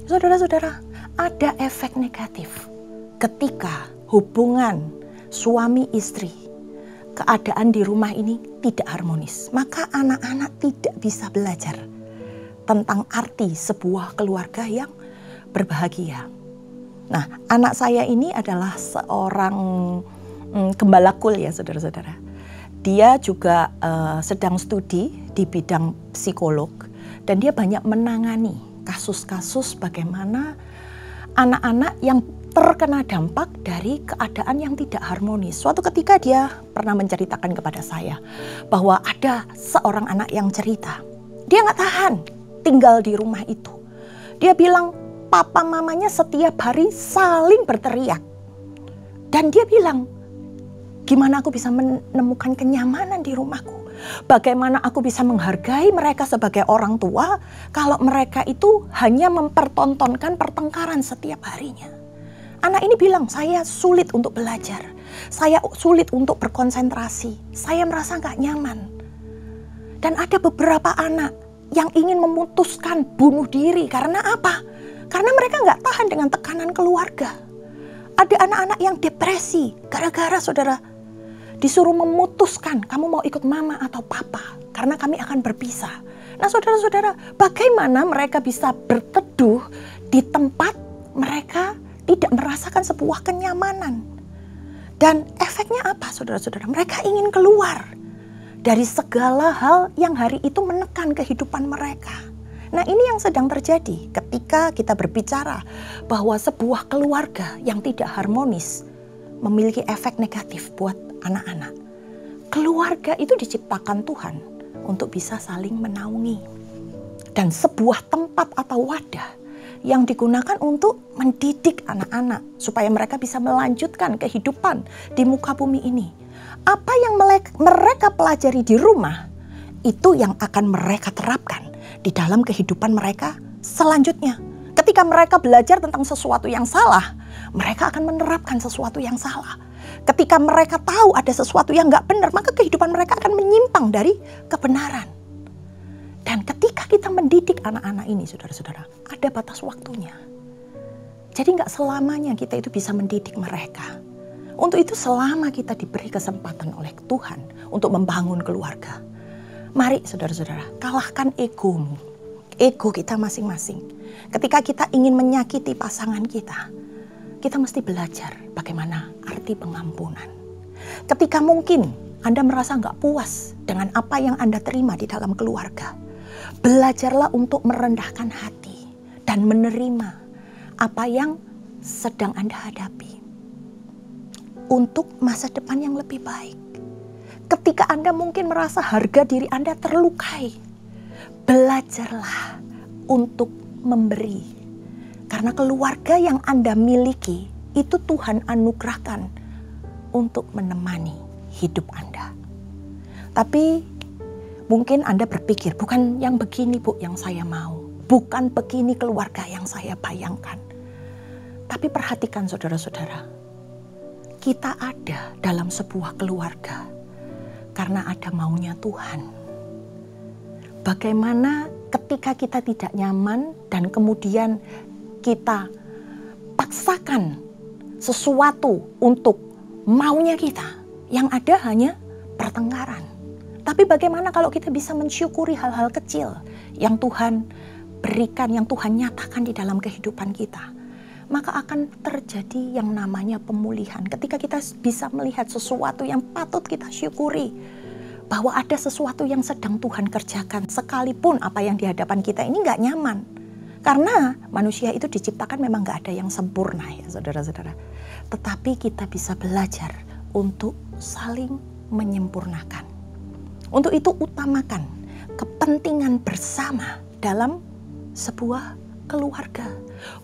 S5: Saudara-saudara, ada efek negatif ketika hubungan suami istri, keadaan di rumah ini tidak harmonis. Maka anak-anak tidak bisa belajar tentang arti sebuah keluarga yang berbahagia. Nah, anak saya ini adalah seorang gembala kul ya saudara-saudara. Dia juga sedang studi di bidang psikolog dan dia banyak menangani kasus-kasus bagaimana anak-anak yang terkena dampak dari keadaan yang tidak harmonis. Suatu ketika dia pernah menceritakan kepada saya bahwa ada seorang anak yang cerita. Dia nggak tahan tinggal di rumah itu. Dia bilang papa mamanya setiap hari saling berteriak. Dan dia bilang, gimana aku bisa menemukan kenyamanan di rumahku? Bagaimana aku bisa menghargai mereka sebagai orang tua kalau mereka itu hanya mempertontonkan pertengkaran setiap harinya? Anak ini bilang, saya sulit untuk belajar. Saya sulit untuk berkonsentrasi. Saya merasa gak nyaman. Dan ada beberapa anak yang ingin memutuskan bunuh diri. Karena apa? Karena mereka gak tahan dengan tekanan keluarga. Ada anak-anak yang depresi gara-gara saudara disuruh memutuskan kamu mau ikut mama atau papa karena kami akan berpisah. Nah saudara-saudara, bagaimana mereka bisa berteduh di tempat mereka tidak merasakan sebuah kenyamanan? Dan efeknya apa saudara-saudara? Mereka ingin keluar dari segala hal yang hari itu menekan kehidupan mereka. Nah ini yang sedang terjadi ketika kita berbicara bahwa sebuah keluarga yang tidak harmonis memiliki efek negatif buat anak-anak. Keluarga itu diciptakan Tuhan untuk bisa saling menaungi. Dan sebuah tempat atau wadah yang digunakan untuk mendidik anak-anak supaya mereka bisa melanjutkan kehidupan di muka bumi ini. Apa yang mereka pelajari di rumah, itu yang akan mereka terapkan di dalam kehidupan mereka selanjutnya. Ketika mereka belajar tentang sesuatu yang salah, mereka akan menerapkan sesuatu yang salah. Ketika mereka tahu ada sesuatu yang gak benar, maka kehidupan mereka akan menyimpang dari kebenaran. Dan ketika kita mendidik anak-anak ini, saudara-saudara, ada batas waktunya. Jadi gak selamanya kita itu bisa mendidik mereka. Untuk itu selama kita diberi kesempatan oleh Tuhan untuk membangun keluarga, mari saudara-saudara, kalahkan egomu, ego kita masing-masing. Ketika kita ingin menyakiti pasangan kita mesti belajar bagaimana arti pengampunan. Ketika mungkin Anda merasa nggak puas dengan apa yang Anda terima di dalam keluarga, belajarlah untuk merendahkan hati dan menerima apa yang sedang Anda hadapi untuk masa depan yang lebih baik. ketika Anda mungkin merasa harga diri Anda terlukai, belajarlah untuk memberi. Karena keluarga yang Anda miliki itu Tuhan anugerahkan untuk menemani hidup Anda. Tapi mungkin Anda berpikir, bukan yang begini Bu yang saya mau. Bukan begini keluarga yang saya bayangkan. Tapi perhatikan saudara-saudara, kita ada dalam sebuah keluarga karena ada maunya Tuhan. Bagaimana ketika kita tidak nyaman dan kemudian kita paksakan sesuatu untuk maunya kita, yang ada hanya pertengkaran. Tapi bagaimana kalau kita bisa mensyukuri hal-hal kecil yang Tuhan berikan, yang Tuhan nyatakan di dalam kehidupan kita? Maka akan terjadi yang namanya pemulihan. Ketika kita bisa melihat sesuatu yang patut kita syukuri, bahwa ada sesuatu yang sedang Tuhan kerjakan, sekalipun apa yang di hadapan kita ini gak nyaman. Karena manusia itu diciptakan memang gak ada yang sempurna ya saudara-saudara. Tetapi kita bisa belajar untuk saling menyempurnakan. Untuk itu utamakan kepentingan bersama dalam sebuah keluarga.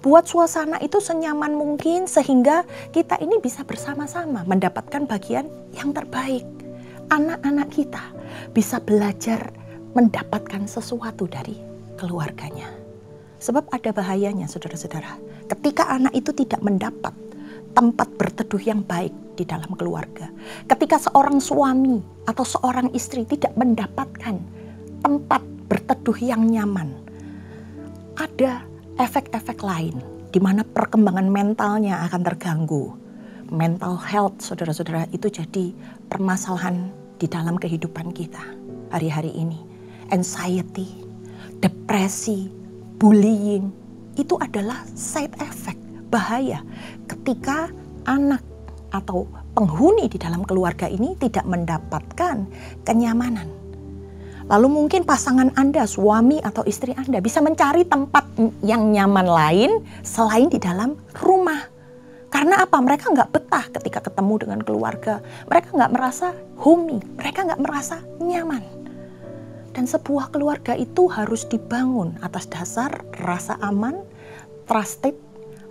S5: Buat suasana itu senyaman mungkin sehingga kita ini bisa bersama-sama mendapatkan bagian yang terbaik. Anak-anak kita bisa belajar mendapatkan sesuatu dari keluarganya. Sebab ada bahayanya saudara-saudara. Ketika anak itu tidak mendapat tempat berteduh yang baik di dalam keluarga. Ketika seorang suami atau seorang istri tidak mendapatkan tempat berteduh yang nyaman. Ada efek-efek lain di mana perkembangan mentalnya akan terganggu. Mental health saudara-saudara itu jadi permasalahan di dalam kehidupan kita hari-hari ini. Anxiety, depresi, bullying itu adalah side effect bahaya ketika anak atau penghuni di dalam keluarga ini tidak mendapatkan kenyamanan. Lalu mungkin pasangan Anda, suami atau istri Anda bisa mencari tempat yang nyaman lain selain di dalam rumah. Karena apa? Mereka nggak betah ketika ketemu dengan keluarga. Mereka nggak merasa homey, mereka nggak merasa nyaman. Dan sebuah keluarga itu harus dibangun atas dasar rasa aman, trusted,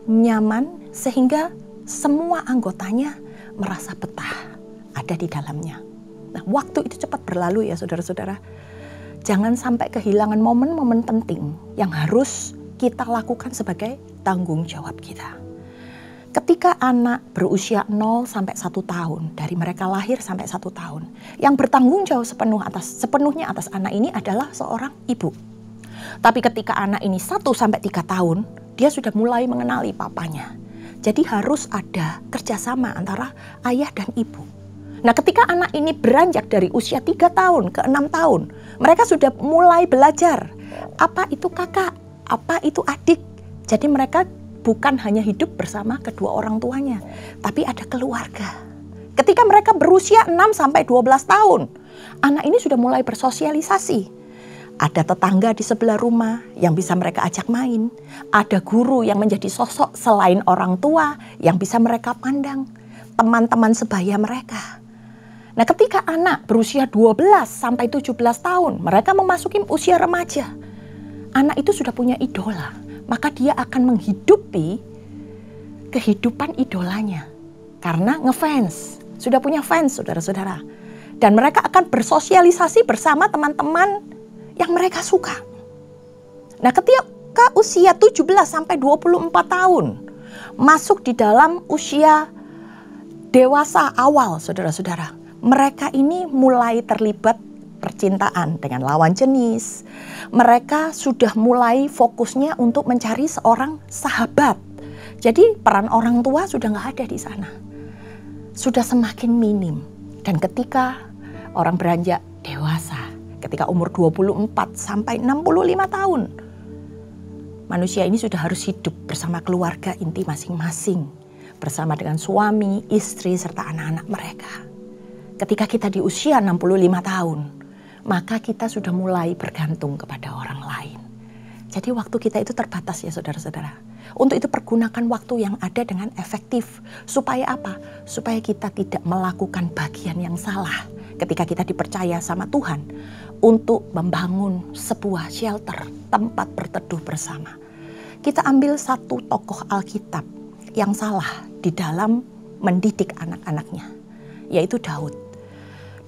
S5: nyaman, sehingga semua anggotanya merasa betah ada di dalamnya. Nah, waktu itu cepat berlalu ya saudara-saudara. Jangan sampai kehilangan momen-momen penting yang harus kita lakukan sebagai tanggung jawab kita. Ketika anak berusia 0 sampai 1 tahun, dari mereka lahir sampai 1 tahun, yang bertanggung jawab sepenuhnya atas anak ini adalah seorang ibu. Tapi ketika anak ini 1 sampai 3 tahun, dia sudah mulai mengenali papanya. Jadi harus ada kerjasama antara ayah dan ibu. Nah, ketika anak ini beranjak dari usia 3 tahun ke 6 tahun, mereka sudah mulai belajar apa itu kakak, apa itu adik. Jadi mereka bukan hanya hidup bersama kedua orang tuanya, tapi ada keluarga. Ketika mereka berusia 6 sampai 12 tahun, anak ini sudah mulai bersosialisasi. Ada tetangga di sebelah rumah yang bisa mereka ajak main. Ada guru yang menjadi sosok selain orang tua yang bisa mereka pandang. Teman-teman sebaya mereka. Nah, ketika anak berusia 12 sampai 17 tahun, mereka memasuki usia remaja. Anak itu sudah punya idola, maka dia akan menghidupi kehidupan idolanya. Karena ngefans, sudah punya fans saudara-saudara. Dan mereka akan bersosialisasi bersama teman-teman yang mereka suka. Nah, ketika usia 17 sampai 24 tahun, masuk di dalam usia dewasa awal saudara-saudara. Mereka ini mulai terlibat percintaan dengan lawan jenis. Mereka sudah mulai fokusnya untuk mencari seorang sahabat. Jadi peran orang tua sudah nggak ada di sana. Sudah semakin minim. Dan ketika orang beranjak dewasa, ketika umur 24 sampai 65 tahun, manusia ini sudah harus hidup bersama keluarga inti masing-masing. Bersama dengan suami, istri, serta anak-anak mereka. Ketika kita di usia 65 tahun, maka kita sudah mulai bergantung kepada orang lain. Jadi waktu kita itu terbatas ya saudara-saudara. Untuk itu pergunakan waktu yang ada dengan efektif. Supaya apa? Supaya kita tidak melakukan bagian yang salah ketika kita dipercaya sama Tuhan untuk membangun sebuah shelter, tempat berteduh bersama. Kita ambil satu tokoh Alkitab yang salah di dalam mendidik anak-anaknya, yaitu Daud.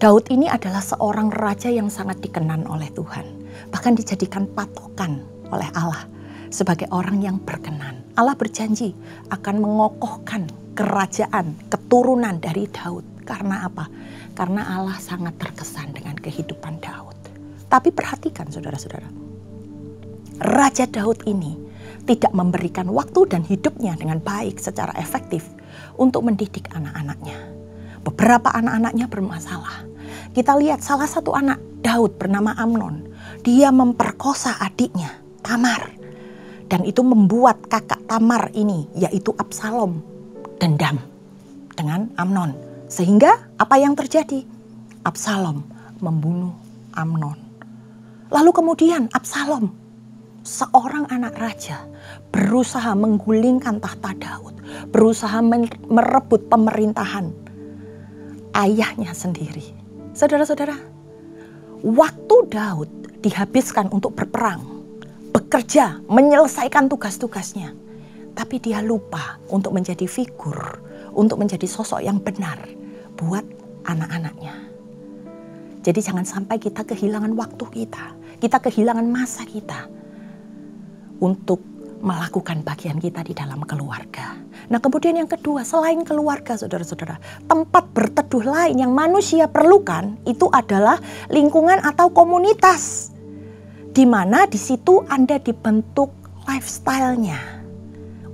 S5: Daud ini adalah seorang raja yang sangat dikenan oleh Tuhan, bahkan dijadikan patokan oleh Allah sebagai orang yang berkenan. Allah berjanji akan mengokohkan kerajaan, keturunan dari Daud. Karena apa? Karena Allah sangat terkesan dengan kehidupan Daud. Tapi perhatikan saudara-saudara, Raja Daud ini tidak memberikan waktu dan hidupnya dengan baik secara efektif untuk mendidik anak-anaknya. Beberapa anak-anaknya bermasalah. Kita lihat salah satu anak Daud bernama Amnon. Dia memperkosa adiknya Tamar. Dan itu membuat kakak Tamar ini, yaitu Absalom, dendam dengan Amnon. Sehingga apa yang terjadi? Absalom membunuh Amnon. Lalu kemudian Absalom, seorang anak raja, berusaha menggulingkan tahta Daud, berusaha merebut pemerintahan ayahnya sendiri. Saudara-saudara, waktu Daud dihabiskan untuk berperang, bekerja, menyelesaikan tugas-tugasnya, tapi dia lupa untuk menjadi figur, untuk menjadi sosok yang benar buat anak-anaknya. Jadi jangan sampai kita kehilangan waktu kita kehilangan masa kita untuk melakukan bagian kita di dalam keluarga. Nah kemudian yang kedua, selain keluarga saudara-saudara, tempat berteduh lain yang manusia perlukan itu adalah lingkungan atau komunitas. Di mana di situ Anda dibentuk lifestyle-nya.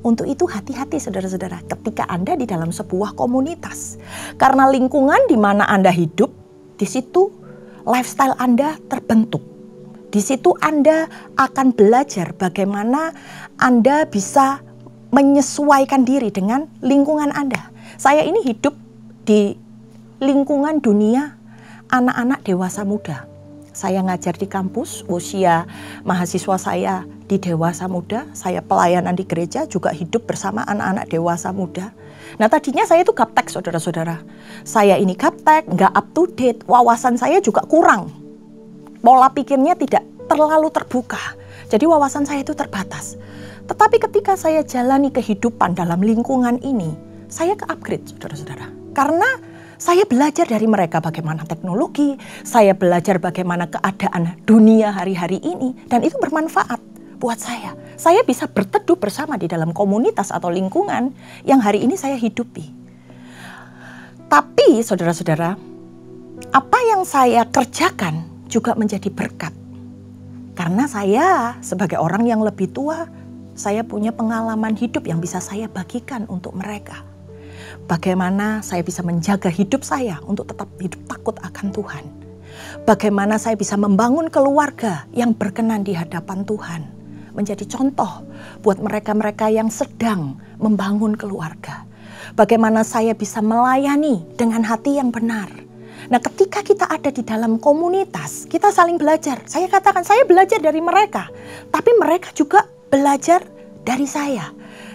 S5: Untuk itu hati-hati saudara-saudara ketika Anda di dalam sebuah komunitas. Karena lingkungan di mana Anda hidup, di situ lifestyle Anda terbentuk. Di situ Anda akan belajar bagaimana Anda bisa menyesuaikan diri dengan lingkungan Anda. Saya ini hidup di lingkungan dunia anak-anak dewasa muda. Saya ngajar di kampus, usia mahasiswa saya di dewasa muda. Saya pelayanan di gereja juga hidup bersama anak-anak dewasa muda. Nah tadinya saya itu gaptek saudara-saudara. Saya ini gaptek, nggak up to date, wawasan saya juga kurang. Pola pikirnya tidak terlalu terbuka. Jadi wawasan saya itu terbatas. Tetapi ketika saya jalani kehidupan dalam lingkungan ini, saya ke-upgrade saudara-saudara. Karena saya belajar dari mereka bagaimana teknologi, saya belajar bagaimana keadaan dunia hari-hari ini. Dan itu bermanfaat buat saya. Saya bisa berteduh bersama di dalam komunitas atau lingkungan yang hari ini saya hidupi. Tapi saudara-saudara, apa yang saya kerjakan juga menjadi berkat. Karena saya sebagai orang yang lebih tua, saya punya pengalaman hidup yang bisa saya bagikan untuk mereka. Bagaimana saya bisa menjaga hidup saya untuk tetap hidup takut akan Tuhan. Bagaimana saya bisa membangun keluarga yang berkenan di hadapan Tuhan. Menjadi contoh buat mereka-mereka yang sedang membangun keluarga. Bagaimana saya bisa melayani dengan hati yang benar. Nah ketika kita ada di dalam komunitas, kita saling belajar. Saya katakan saya belajar dari mereka, tapi mereka juga belajar dari saya.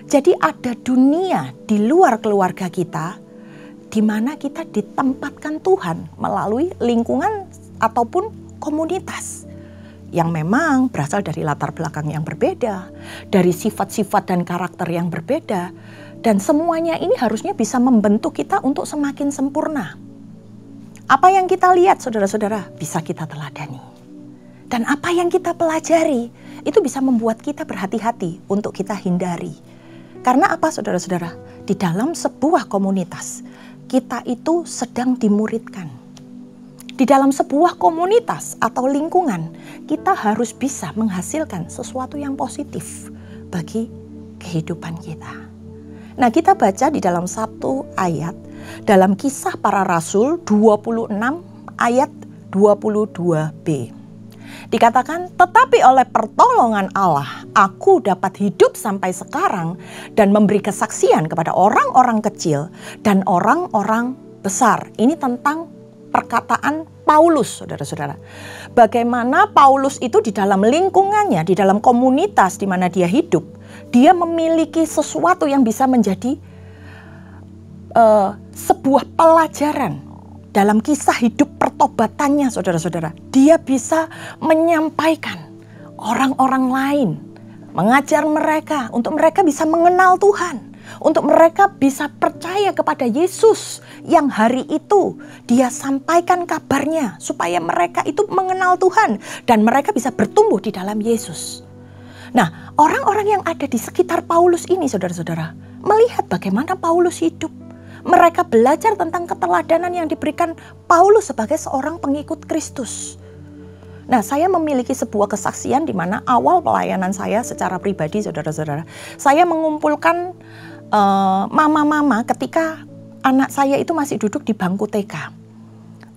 S5: Jadi ada dunia di luar keluarga kita, di mana kita ditempatkan Tuhan melalui lingkungan ataupun komunitas. Yang memang berasal dari latar belakang yang berbeda, dari sifat-sifat dan karakter yang berbeda. Dan semuanya ini harusnya bisa membentuk kita untuk semakin sempurna. Apa yang kita lihat saudara-saudara bisa kita teladani. Dan apa yang kita pelajari itu bisa membuat kita berhati-hati untuk kita hindari. Karena apa saudara-saudara? Di dalam sebuah komunitas kita itu sedang dimuridkan. Di dalam sebuah komunitas atau lingkungan kita harus bisa menghasilkan sesuatu yang positif bagi kehidupan kita. Nah kita baca di dalam satu ayat dalam Kisah Para Rasul 26 ayat 22b. Dikatakan, tetapi oleh pertolongan Allah, aku dapat hidup sampai sekarang dan memberi kesaksian kepada orang-orang kecil dan orang-orang besar. Ini tentang perkataan Paulus, saudara-saudara. Bagaimana Paulus itu di dalam lingkungannya, di dalam komunitas di mana dia hidup, dia memiliki sesuatu yang bisa menjadi sebuah pelajaran dalam kisah hidup pertobatannya saudara-saudara, dia bisa menyampaikan orang-orang lain, mengajar mereka untuk mereka bisa mengenal Tuhan, untuk mereka bisa percaya kepada Yesus yang hari itu dia sampaikan kabarnya supaya mereka itu mengenal Tuhan dan mereka bisa bertumbuh di dalam Yesus. Nah, orang-orang yang ada di sekitar Paulus ini saudara-saudara melihat bagaimana Paulus hidup. Mereka belajar tentang keteladanan yang diberikan Paulus sebagai seorang pengikut Kristus. Nah, saya memiliki sebuah kesaksian di mana awal pelayanan saya secara pribadi saudara-saudara, saya mengumpulkan mama-mama ketika anak saya itu masih duduk di bangku TK.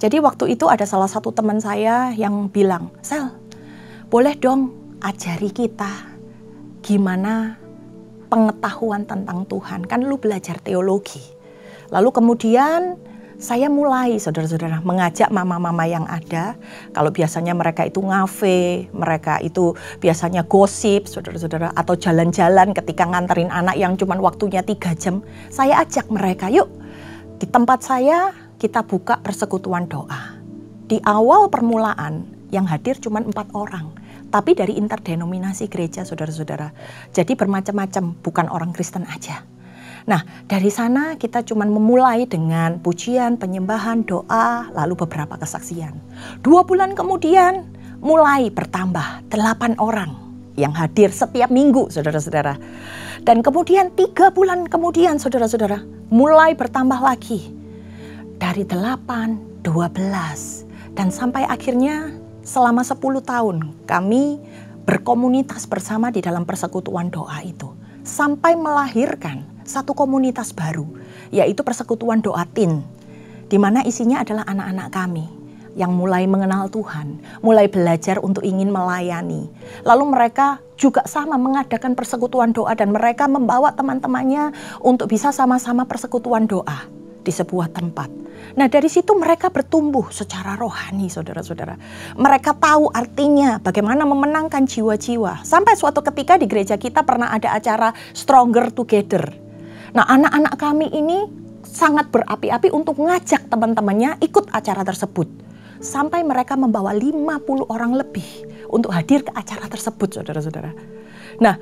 S5: Jadi waktu itu ada salah satu teman saya yang bilang, "Sel, boleh dong ajari kita gimana pengetahuan tentang Tuhan, kan lu belajar teologi." Lalu kemudian saya mulai saudara-saudara mengajak mama-mama yang ada. Kalau biasanya mereka itu ngafe, mereka itu biasanya gosip saudara-saudara, atau jalan-jalan ketika nganterin anak yang cuma waktunya 3 jam. Saya ajak mereka, yuk di tempat saya kita buka persekutuan doa. Di awal permulaan yang hadir cuma 4 orang. Tapi dari interdenominasi gereja saudara-saudara. Jadi bermacam-macam, bukan orang Kristen aja. Nah, dari sana kita cuma memulai dengan pujian, penyembahan, doa, lalu beberapa kesaksian. 2 bulan kemudian mulai bertambah 8 orang yang hadir setiap minggu saudara-saudara. Dan kemudian 3 bulan kemudian saudara-saudara mulai bertambah lagi. Dari 8, 12 dan sampai akhirnya selama 10 tahun kami berkomunitas bersama di dalam persekutuan doa itu. Sampai melahirkan satu komunitas baru, yaitu persekutuan doa teen, di mana isinya adalah anak-anak kami yang mulai mengenal Tuhan, mulai belajar untuk ingin melayani. Lalu mereka juga sama mengadakan persekutuan doa dan mereka membawa teman-temannya untuk bisa sama-sama persekutuan doa di sebuah tempat. Nah, dari situ mereka bertumbuh secara rohani saudara-saudara. Mereka tahu artinya bagaimana memenangkan jiwa-jiwa. Sampai suatu ketika di gereja kita pernah ada acara Stronger Together. Nah, anak-anak kami ini sangat berapi-api untuk ngajak teman-temannya ikut acara tersebut. Sampai mereka membawa 50 orang lebih untuk hadir ke acara tersebut, saudara-saudara. Nah,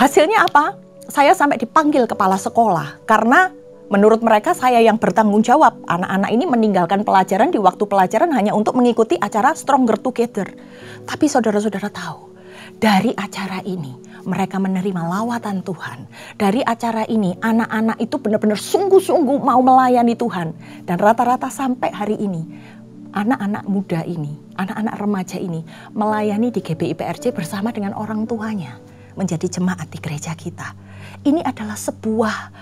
S5: hasilnya apa? Saya sampai dipanggil kepala sekolah karena menurut mereka saya yang bertanggung jawab. Anak-anak ini meninggalkan pelajaran di waktu pelajaran hanya untuk mengikuti acara Stronger Together. Tapi saudara-saudara tahu, dari acara ini mereka menerima lawatan Tuhan. Dari acara ini anak-anak itu benar-benar sungguh-sungguh mau melayani Tuhan. Dan rata-rata sampai hari ini anak-anak muda ini, anak-anak remaja ini melayani di GBI PRJ bersama dengan orang tuanya. Menjadi jemaat di gereja kita. Ini adalah sebuah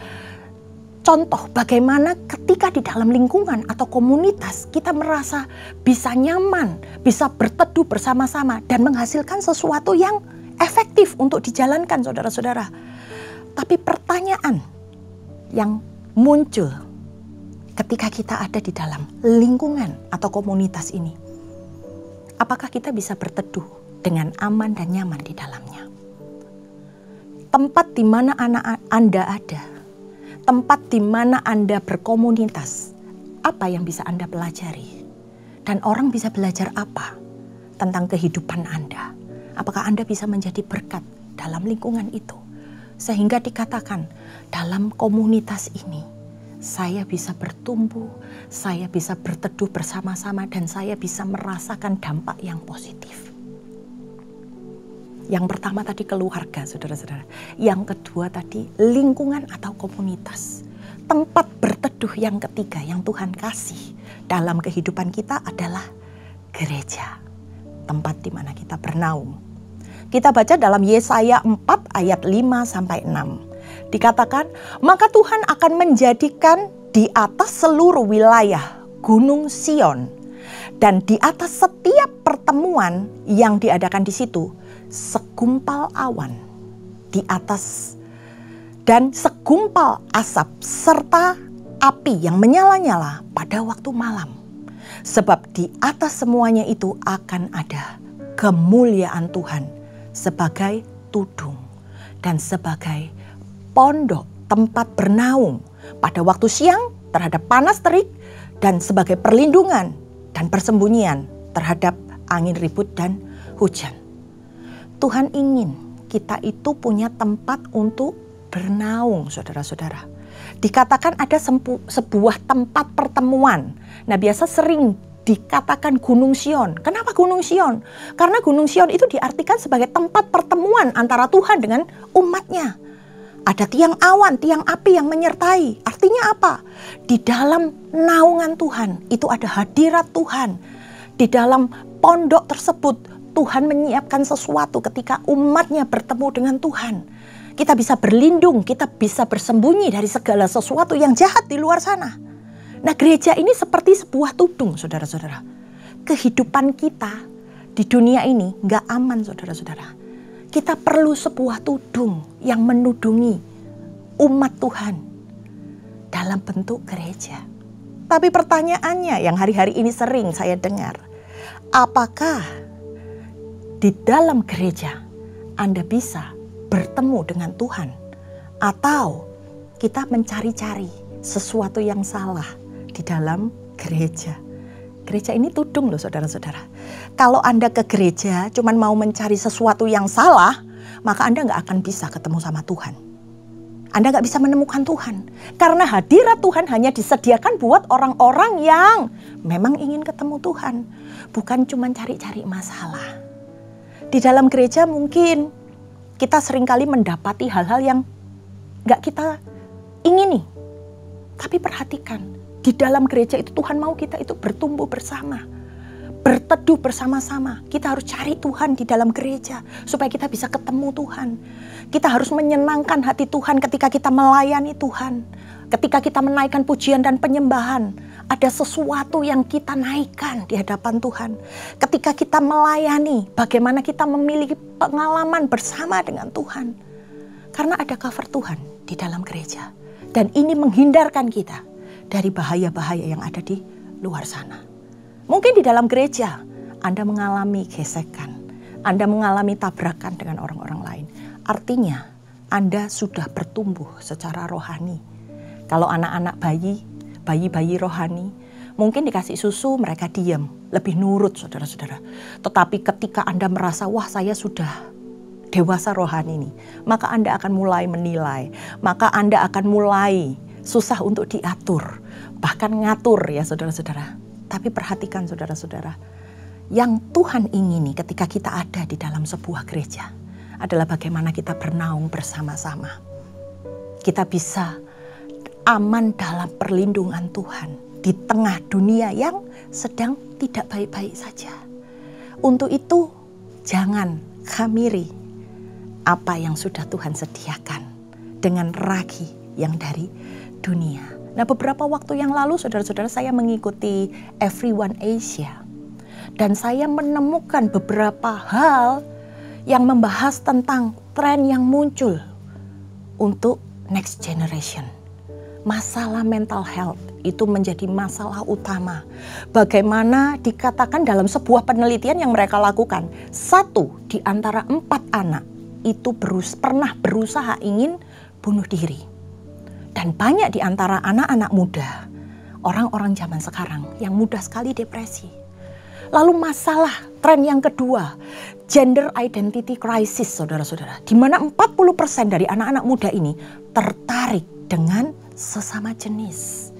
S5: contoh bagaimana ketika di dalam lingkungan atau komunitas kita merasa bisa nyaman, bisa berteduh bersama-sama dan menghasilkan sesuatu yang efektif untuk dijalankan saudara-saudara. Tapi pertanyaan yang muncul ketika kita ada di dalam lingkungan atau komunitas ini, apakah kita bisa berteduh dengan aman dan nyaman di dalamnya? Tempat di mana anak Anda ada, tempat di mana Anda berkomunitas, apa yang bisa Anda pelajari? Dan orang bisa belajar apa tentang kehidupan Anda? Apakah Anda bisa menjadi berkat dalam lingkungan itu? Sehingga dikatakan dalam komunitas ini, saya bisa bertumbuh, saya bisa berteduh bersama-sama, dan saya bisa merasakan dampak yang positif. Yang pertama tadi keluarga, saudara-saudara. Yang kedua tadi lingkungan atau komunitas. Tempat berteduh yang ketiga yang Tuhan kasih dalam kehidupan kita adalah gereja. Tempat di mana kita bernaung. Kita baca dalam Yesaya 4 ayat 5-6. Dikatakan, maka Tuhan akan menjadikan di atas seluruh wilayah Gunung Sion. Dan di atas setiap pertemuan yang diadakan di situ, segumpal awan di atas dan segumpal asap serta api yang menyala-nyala pada waktu malam. Sebab di atas semuanya itu akan ada kemuliaan Tuhan sebagai tudung dan sebagai pondok tempat bernaung pada waktu siang terhadap panas terik dan sebagai perlindungan dan persembunyian terhadap angin ribut dan hujan. Tuhan ingin kita itu punya tempat untuk bernaung, saudara-saudara. Dikatakan ada sebuah tempat pertemuan. Nah, biasa sering dikatakan Gunung Sion. Kenapa Gunung Sion? Karena Gunung Sion itu diartikan sebagai tempat pertemuan antara Tuhan dengan umatnya. Ada tiang awan, tiang api yang menyertai. Artinya apa? Di dalam naungan Tuhan itu ada hadirat Tuhan. Di dalam pondok tersebut Tuhan menyiapkan sesuatu ketika umatnya bertemu dengan Tuhan. Kita bisa berlindung, kita bisa bersembunyi dari segala sesuatu yang jahat di luar sana. Nah, gereja ini seperti sebuah tudung, saudara-saudara. Kehidupan kita di dunia ini gak aman, saudara-saudara. Kita perlu sebuah tudung yang menudungi umat Tuhan dalam bentuk gereja. Tapi pertanyaannya yang hari-hari ini sering saya dengar, apakah di dalam gereja Anda bisa bertemu dengan Tuhan? Atau kita mencari-cari sesuatu yang salah di dalam gereja? Gereja ini tudung loh, saudara-saudara. Kalau Anda ke gereja cuman mau mencari sesuatu yang salah, maka Anda gak akan bisa ketemu sama Tuhan. Anda gak bisa menemukan Tuhan. Karena hadirat Tuhan hanya disediakan buat orang-orang yang memang ingin ketemu Tuhan. Bukan cuman cari-cari masalah. Di dalam gereja mungkin kita seringkali mendapati hal-hal yang gak kita ingini. Tapi perhatikan, di dalam gereja itu Tuhan mau kita itu bertumbuh bersama, berteduh bersama-sama. Kita harus cari Tuhan di dalam gereja supaya kita bisa ketemu Tuhan. Kita harus menyenangkan hati Tuhan ketika kita melayani Tuhan. Ketika kita menaikkan pujian dan penyembahan, ada sesuatu yang kita naikkan di hadapan Tuhan. Ketika kita melayani, bagaimana kita memiliki pengalaman bersama dengan Tuhan. Karena ada cover Tuhan di dalam gereja. Dan ini menghindarkan kita dari bahaya-bahaya yang ada di luar sana. Mungkin di dalam gereja Anda mengalami gesekan, Anda mengalami tabrakan dengan orang-orang lain. Artinya Anda sudah bertumbuh secara rohani. Kalau anak-anak bayi rohani, mungkin dikasih susu mereka diam, lebih nurut, saudara-saudara. Tetapi ketika Anda merasa, wah saya sudah dewasa rohani nih, maka Anda akan mulai menilai, maka Anda akan mulai susah untuk diatur, bahkan ngatur ya saudara-saudara. Tapi perhatikan saudara-saudara, yang Tuhan ingini ketika kita ada di dalam sebuah gereja adalah bagaimana kita bernaung bersama-sama. Kita bisa aman dalam perlindungan Tuhan di tengah dunia yang sedang tidak baik-baik saja. Untuk itu jangan khamiri apa yang sudah Tuhan sediakan dengan ragi yang dari dunia. Nah, beberapa waktu yang lalu saudara-saudara saya mengikuti Everyone Asia. Dan saya menemukan beberapa hal yang membahas tentang tren yang muncul untuk next generation. Masalah mental health itu menjadi masalah utama. Bagaimana dikatakan dalam sebuah penelitian yang mereka lakukan, 1 di antara 4 anak itu pernah berusaha ingin bunuh diri. Dan banyak di antara anak-anak muda, orang-orang zaman sekarang yang mudah sekali depresi. Lalu masalah tren yang kedua, gender identity crisis, saudara-saudara. Di mana 40% dari anak-anak muda ini tertarik dengan sesama jenis.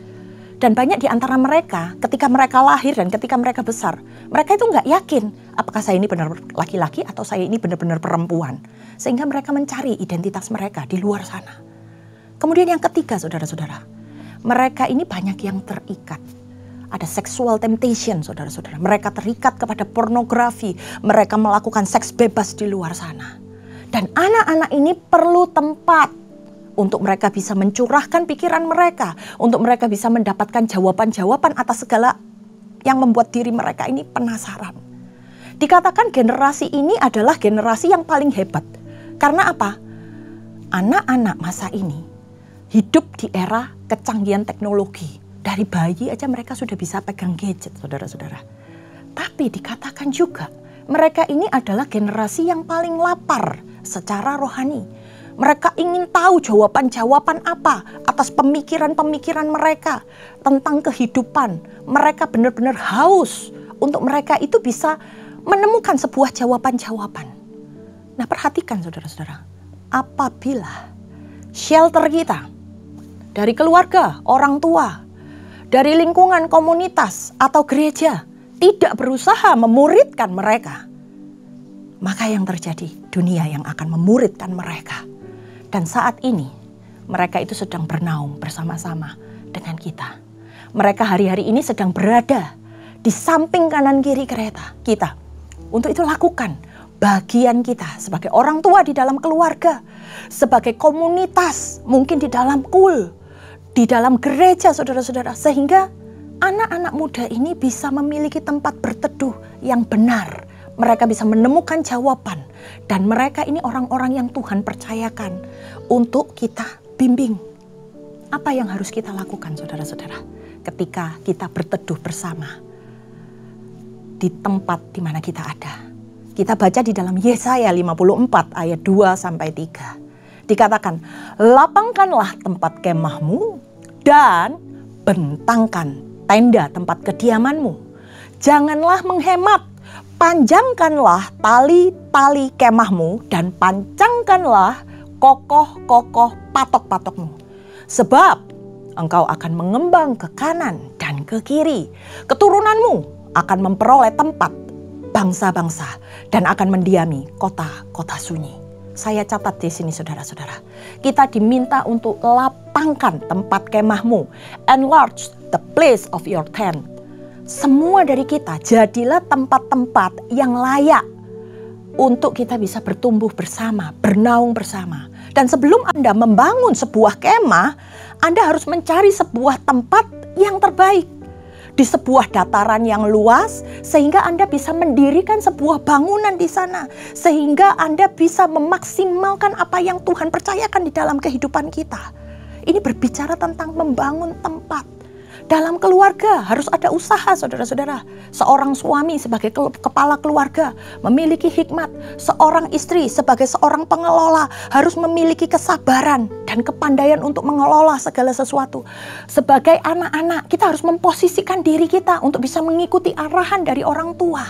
S5: Dan banyak di antara mereka, ketika mereka lahir dan ketika mereka besar, mereka itu nggak yakin apakah saya ini benar laki-laki atau saya ini benar-benar perempuan. Sehingga mereka mencari identitas mereka di luar sana. Kemudian yang ketiga saudara-saudara, mereka ini banyak yang terikat. Ada sexual temptation saudara-saudara. Mereka terikat kepada pornografi, mereka melakukan seks bebas di luar sana. Dan anak-anak ini perlu tempat untuk mereka bisa mencurahkan pikiran mereka, untuk mereka bisa mendapatkan jawaban-jawaban atas segala yang membuat diri mereka ini penasaran. Dikatakan generasi ini adalah generasi yang paling hebat. Karena apa? Anak-anak masa ini hidup di era kecanggihan teknologi. Dari bayi aja mereka sudah bisa pegang gadget, saudara-saudara. Tapi dikatakan juga mereka ini adalah generasi yang paling lapar secara rohani. Mereka ingin tahu jawaban-jawaban apa atas pemikiran-pemikiran mereka tentang kehidupan. Mereka benar-benar haus untuk mereka itu bisa menemukan sebuah jawaban-jawaban. Nah, perhatikan saudara-saudara, apabila shelter kita dari keluarga, orang tua, dari lingkungan komunitas atau gereja tidak berusaha memuridkan mereka, maka yang terjadi dunia yang akan memuridkan mereka. Dan saat ini mereka itu sedang bernaung bersama-sama dengan kita. Mereka hari-hari ini sedang berada di samping kanan kiri kereta kita. Untuk itu lakukan bagian kita sebagai orang tua di dalam keluarga, sebagai komunitas, mungkin di dalam kul, di dalam gereja saudara-saudara, sehingga anak-anak muda ini bisa memiliki tempat berteduh yang benar. Mereka bisa menemukan jawaban. Dan mereka ini orang-orang yang Tuhan percayakan untuk kita bimbing. Apa yang harus kita lakukan saudara-saudara ketika kita berteduh bersama di tempat di mana kita ada? Kita baca di dalam Yesaya 54 ayat 2-3. Dikatakan, lapangkanlah tempat kemahmu dan bentangkan tenda tempat kediamanmu. Janganlah menghemat, panjangkanlah tali-tali kemahmu dan pancangkanlah kokoh-kokoh patok-patokmu. Sebab engkau akan mengembang ke kanan dan ke kiri. Keturunanmu akan memperoleh tempat bangsa-bangsa dan akan mendiami kota-kota sunyi. Saya catat di sini saudara-saudara. Kita diminta untuk lapangkan tempat kemahmu. Enlarge the place of your tent. Semua dari kita jadilah tempat-tempat yang layak untuk kita bisa bertumbuh bersama, bernaung bersama. Dan sebelum Anda membangun sebuah kemah, Anda harus mencari sebuah tempat yang terbaik. Di sebuah dataran yang luas, sehingga Anda bisa mendirikan sebuah bangunan di sana. Sehingga Anda bisa memaksimalkan apa yang Tuhan percayakan di dalam kehidupan kita. Ini berbicara tentang membangun tempat. Dalam keluarga harus ada usaha saudara-saudara. Seorang suami sebagai kepala keluarga memiliki hikmat. Seorang istri sebagai seorang pengelola harus memiliki kesabaran dan kepandaian untuk mengelola segala sesuatu. Sebagai anak-anak kita harus memposisikan diri kita untuk bisa mengikuti arahan dari orang tua.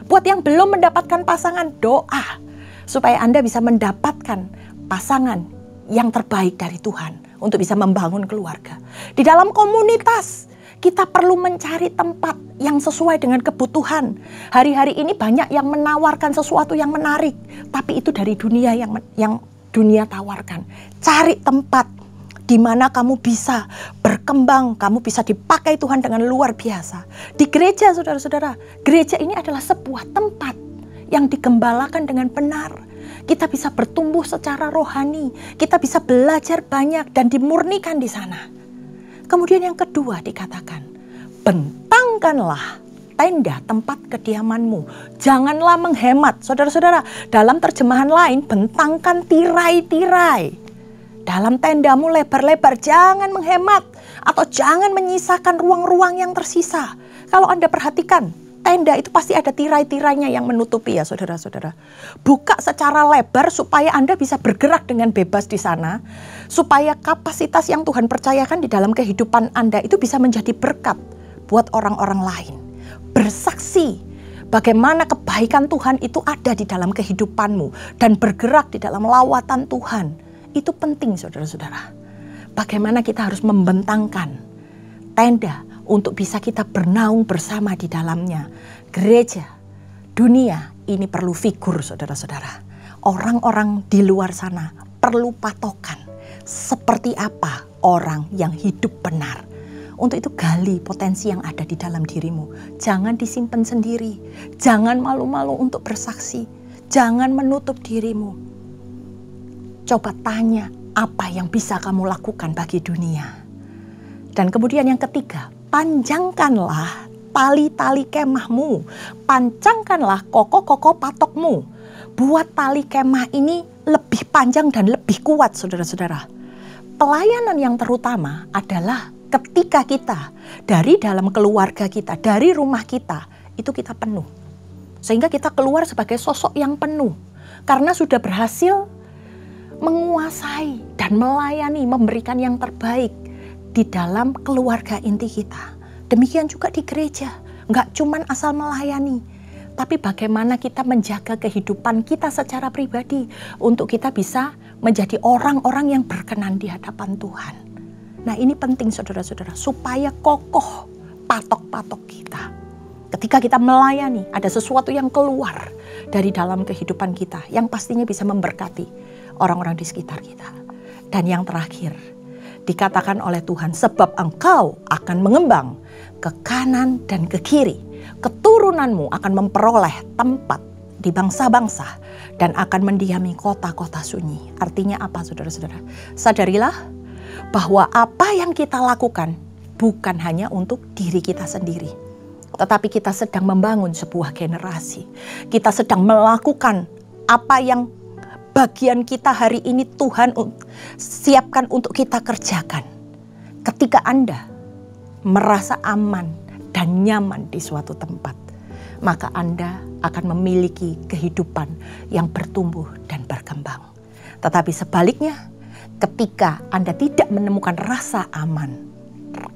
S5: Buat yang belum mendapatkan pasangan, doa supaya Anda bisa mendapatkan pasangan yang terbaik dari Tuhan untuk bisa membangun keluarga. Di dalam komunitas, kita perlu mencari tempat yang sesuai dengan kebutuhan. Hari-hari ini banyak yang menawarkan sesuatu yang menarik, tapi itu dari dunia yang dunia tawarkan. Cari tempat di mana kamu bisa berkembang, kamu bisa dipakai Tuhan dengan luar biasa. Di gereja saudara-saudara, gereja ini adalah sebuah tempat yang digembalakan dengan benar. Kita bisa bertumbuh secara rohani, kita bisa belajar banyak dan dimurnikan di sana. Kemudian yang kedua dikatakan, bentangkanlah tenda tempat kediamanmu. Janganlah menghemat. Saudara-saudara, dalam terjemahan lain, bentangkan tirai-tirai. Dalam tendamu lebar-lebar, jangan menghemat atau jangan menyisakan ruang-ruang yang tersisa. Kalau Anda perhatikan, tenda itu pasti ada tirai-tirainya yang menutupi ya saudara-saudara. Buka secara lebar supaya Anda bisa bergerak dengan bebas di sana. Supaya kapasitas yang Tuhan percayakan di dalam kehidupan Anda itu bisa menjadi berkat buat orang-orang lain. Bersaksi bagaimana kebaikan Tuhan itu ada di dalam kehidupanmu. Dan bergerak di dalam lawatan Tuhan. Itu penting saudara-saudara. Bagaimana kita harus membentangkan tenda untuk bisa kita bernaung bersama di dalamnya. Gereja, dunia ini perlu figur saudara-saudara. Orang-orang di luar sana perlu patokan. Seperti apa orang yang hidup benar. Untuk itu gali potensi yang ada di dalam dirimu. Jangan disimpan sendiri. Jangan malu-malu untuk bersaksi. Jangan menutup dirimu. Coba tanya apa yang bisa kamu lakukan bagi dunia. Dan kemudian yang ketiga, panjangkanlah tali-tali kemahmu. Pancangkanlah kokoh-kokoh patokmu. Buat tali kemah ini lebih panjang dan lebih kuat saudara-saudara. Pelayanan yang terutama adalah ketika kita dari dalam keluarga kita, dari rumah kita, itu kita penuh. Sehingga kita keluar sebagai sosok yang penuh. Karena sudah berhasil menguasai dan melayani, memberikan yang terbaik di dalam keluarga inti kita. Demikian juga di gereja, nggak cuman asal melayani, tapi bagaimana kita menjaga kehidupan kita secara pribadi untuk kita bisa menjadi orang-orang yang berkenan di hadapan Tuhan. Nah, ini penting saudara-saudara, supaya kokoh patok-patok kita. Ketika kita melayani, ada sesuatu yang keluar dari dalam kehidupan kita yang pastinya bisa memberkati orang-orang di sekitar kita. Dan yang terakhir, dikatakan oleh Tuhan, sebab engkau akan mengembang ke kanan dan ke kiri. Keturunanmu akan memperoleh tempat di bangsa-bangsa dan akan mendiami kota-kota sunyi. Artinya apa saudara-saudara? Sadarilah bahwa apa yang kita lakukan bukan hanya untuk diri kita sendiri, tetapi kita sedang membangun sebuah generasi. Kita sedang melakukan apa yang bagian kita hari ini Tuhan siapkan untuk kita kerjakan. Ketika Anda merasa aman dan nyaman di suatu tempat, maka Anda akan memiliki kehidupan yang bertumbuh dan berkembang. Tetapi sebaliknya, ketika Anda tidak menemukan rasa aman,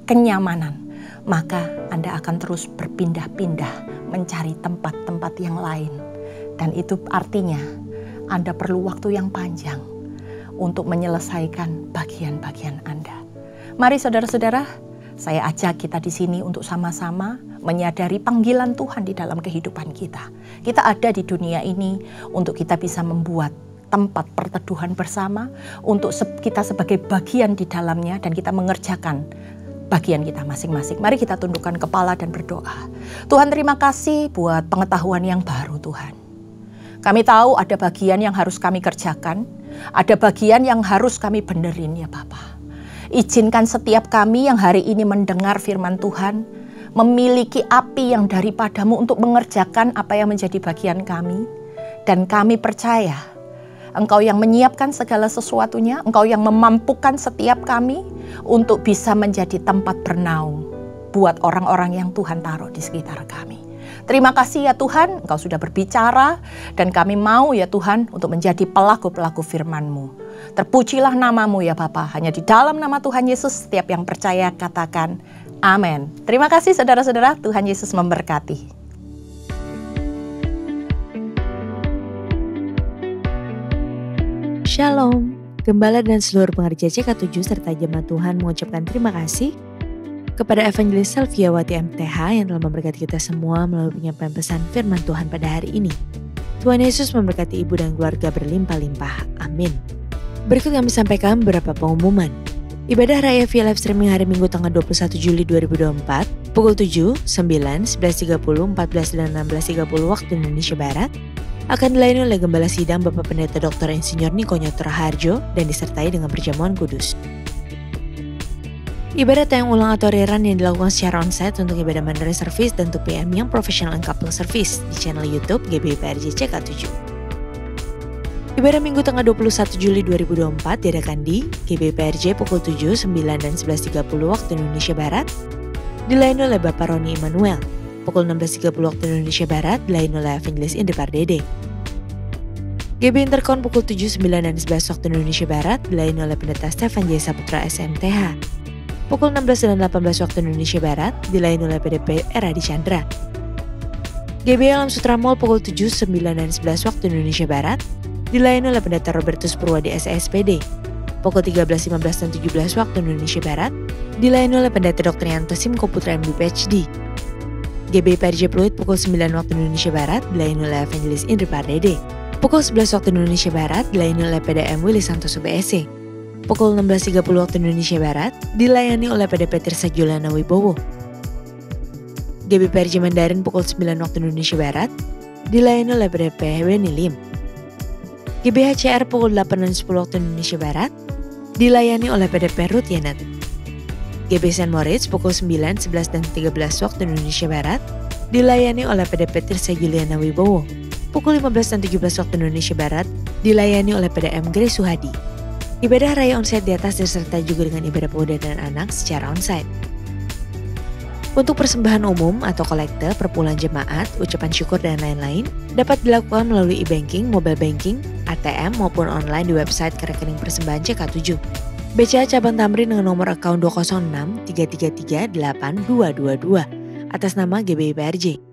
S5: kenyamanan, maka Anda akan terus berpindah-pindah mencari tempat-tempat yang lain. Dan itu artinya Anda perlu waktu yang panjang untuk menyelesaikan bagian-bagian Anda. Mari saudara-saudara, saya ajak kita di sini untuk sama-sama menyadari panggilan Tuhan di dalam kehidupan kita. Kita ada di dunia ini untuk kita bisa membuat tempat perteduhan bersama, untuk kita sebagai bagian di dalamnya dan kita mengerjakan bagian kita masing-masing. Mari kita tundukkan kepala dan berdoa. Tuhan, terima kasih buat pengetahuan yang baru Tuhan. Kami tahu ada bagian yang harus kami kerjakan, ada bagian yang harus kami benerin ya Bapa. Izinkan setiap kami yang hari ini mendengar firman Tuhan, memiliki api yang daripadamu untuk mengerjakan apa yang menjadi bagian kami. Dan kami percaya Engkau yang menyiapkan segala sesuatunya, Engkau yang memampukan setiap kami untuk bisa menjadi tempat bernaung buat orang-orang yang Tuhan taruh di sekitar kami. Terima kasih ya Tuhan, Engkau sudah berbicara dan kami mau ya Tuhan untuk menjadi pelaku-pelaku firman-Mu. Terpujilah nama-Mu ya Bapa, hanya di dalam nama Tuhan Yesus setiap yang percaya katakan amin. Terima kasih saudara-saudara, Tuhan Yesus memberkati.
S6: Shalom, Gembala dan seluruh pengerja CK7 serta jemaat Tuhan mengucapkan terima kasih kepada Evangelis Selviawati MTH yang telah memberkati kita semua melalui penyampaian pesan firman Tuhan pada hari ini. Tuhan Yesus memberkati ibu dan keluarga berlimpah-limpah. Amin. Berikut kami sampaikan beberapa pengumuman. Ibadah Raya via live streaming hari Minggu tanggal 21 Juli 2024 pukul 7, 9, 11.30, 14 dan 16.30 waktu Indonesia Barat akan dilayani oleh Gembala Sidang Bapak Pendeta Dr. Insinyur Niko Nyoto Raharjo dan disertai dengan perjamuan kudus. Ibadah tayang ulang atau rerun yang dilakukan secara onsite untuk ibadah Mandiri Service dan 2PM yang Professional and Couple Service di channel YouTube GBIPRJ CK7. Ibadah Minggu tanggal 21 Juli 2024 diadakan di GBIPRJ pukul 7, 9, dan 11.30 waktu Indonesia Barat, dilayani oleh Bapak Roni Immanuel. Pukul 16.30 waktu Indonesia Barat, dilayani oleh Evangelis Indi Pardede. GB Intercon pukul 7, 9, dan 11 waktu Indonesia Barat, dilayani oleh Pendeta Stefan J. Saputra SMTH. Pukul 16 dan 18 waktu Indonesia Barat, dilayani oleh PDP Eradi Chandra. GB Alam Sutra Mall pukul 7, 9, dan 11 waktu Indonesia Barat, dilayani oleh Pendeta Robertus Purwadi SSPD. Pukul 13, 15, dan 17 waktu Indonesia Barat, dilayani oleh Pendeta Dr. Yanto Simko Putra MD PhD. GBIPRJ Pluit pukul 9 waktu Indonesia Barat, dilayani oleh Evangelis Indri Pardede. Pukul 11 waktu Indonesia Barat, dilayani oleh PDM Willy Santoso BSC. Pukul 16.30 waktu Indonesia Barat, dilayani oleh PDP Tirsa Juliana Wibowo. GBIPRJ Mandarin pukul 9 waktu Indonesia Barat, dilayani oleh PDP Weni Lim. GBHCR pukul 8 dan 10 waktu Indonesia Barat, dilayani oleh PDP Ruth Yanet. GB St. Moritz pukul 9, 11, dan 13 waktu Indonesia Barat, dilayani oleh PDP Tirsa Juliana Wibowo. Pukul 15 dan 17 waktu Indonesia Barat, dilayani oleh PDM Grace Suhadi. Ibadah Raya onsite di atas disertai juga dengan ibadah pemuda dan anak secara onsite. Untuk persembahan umum atau kolekte, perpuluhan jemaat, ucapan syukur, dan lain-lain dapat dilakukan melalui e-banking, mobile banking, ATM, maupun online di website ke rekening persembahan CK7. BCA Cabang Tamrin dengan nomor akun 206 333 8222 atas nama GBI PRJ.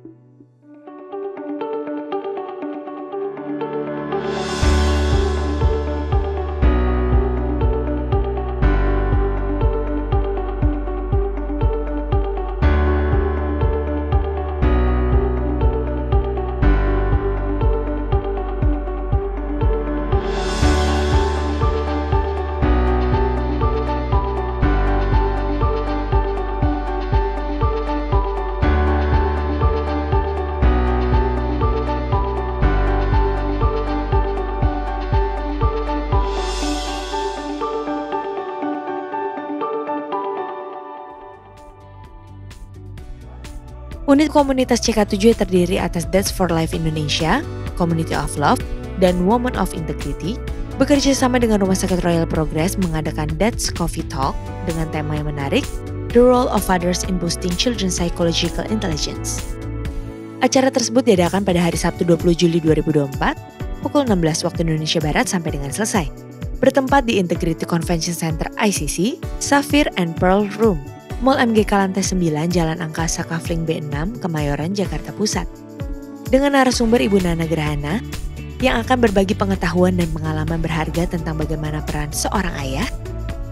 S6: Unit komunitas CK7 terdiri atas Dads for Life Indonesia, Community of Love, dan Women of Integrity bekerja sama dengan Rumah Sakit Royal Progress mengadakan Dads Coffee Talk dengan tema yang menarik, The Role of Fathers in Boosting Children's Psychological Intelligence. Acara tersebut diadakan pada hari Sabtu 20 Juli 2024, pukul 16 waktu Indonesia Barat sampai dengan selesai. Bertempat di Integrity Convention Center ICC, Sapphire and Pearl Room, Mall MGK Lantai 9, Jalan Angkasa Kafling B6, Kemayoran, Jakarta Pusat. Dengan narasumber Ibu Nana Gerhana, yang akan berbagi pengetahuan dan pengalaman berharga tentang bagaimana peran seorang ayah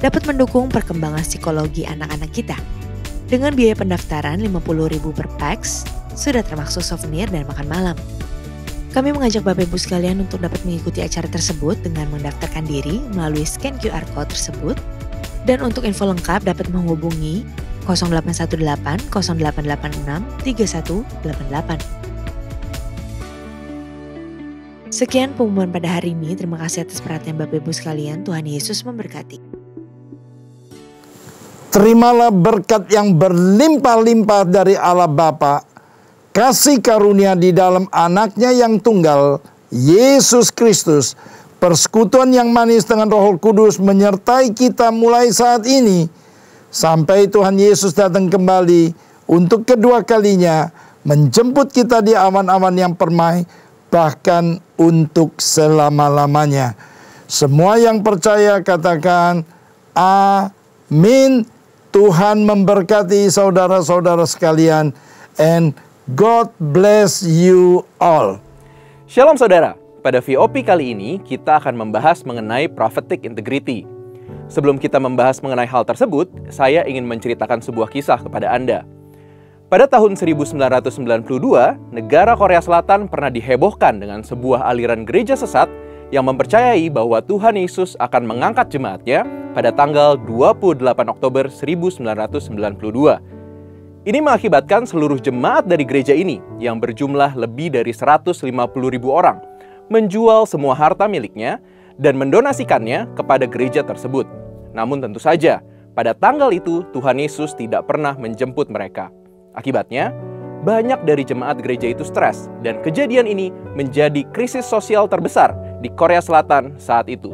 S6: dapat mendukung perkembangan psikologi anak-anak kita. Dengan biaya pendaftaran Rp50.000 per pax, sudah termasuk souvenir dan makan malam. Kami mengajak Bapak Ibu sekalian untuk dapat mengikuti acara tersebut dengan mendaftarkan diri melalui scan QR Code tersebut. Dan untuk info lengkap dapat menghubungi 0818 0886 3188. Sekian pengumuman pada hari ini. Terima kasih atas perhatian Bapak Ibu sekalian. Tuhan Yesus memberkati.
S7: Terimalah berkat yang berlimpah-limpah dari Allah Bapa, kasih karunia di dalam anaknya yang tunggal, Yesus Kristus, persekutuan yang manis dengan Roh Kudus menyertai kita mulai saat ini sampai Tuhan Yesus datang kembali untuk kedua kalinya menjemput kita di awan-awan yang permai, bahkan untuk selama-lamanya. Semua yang percaya katakan amin. Tuhan memberkati saudara-saudara sekalian, and God bless you all.
S8: Shalom saudara. Pada VOP kali ini, kita akan membahas mengenai prophetic integrity. Sebelum kita membahas mengenai hal tersebut, saya ingin menceritakan sebuah kisah kepada Anda. Pada tahun 1992, negara Korea Selatan pernah dihebohkan dengan sebuah aliran gereja sesat yang mempercayai bahwa Tuhan Yesus akan mengangkat jemaatnya pada tanggal 28 Oktober 1992. Ini mengakibatkan seluruh jemaat dari gereja ini yang berjumlah lebih dari 150.000 orang menjual semua harta miliknya dan mendonasikannya kepada gereja tersebut. Namun tentu saja, pada tanggal itu Tuhan Yesus tidak pernah menjemput mereka. Akibatnya, banyak dari jemaat gereja itu stres dan kejadian ini menjadi krisis sosial terbesar di Korea Selatan saat itu.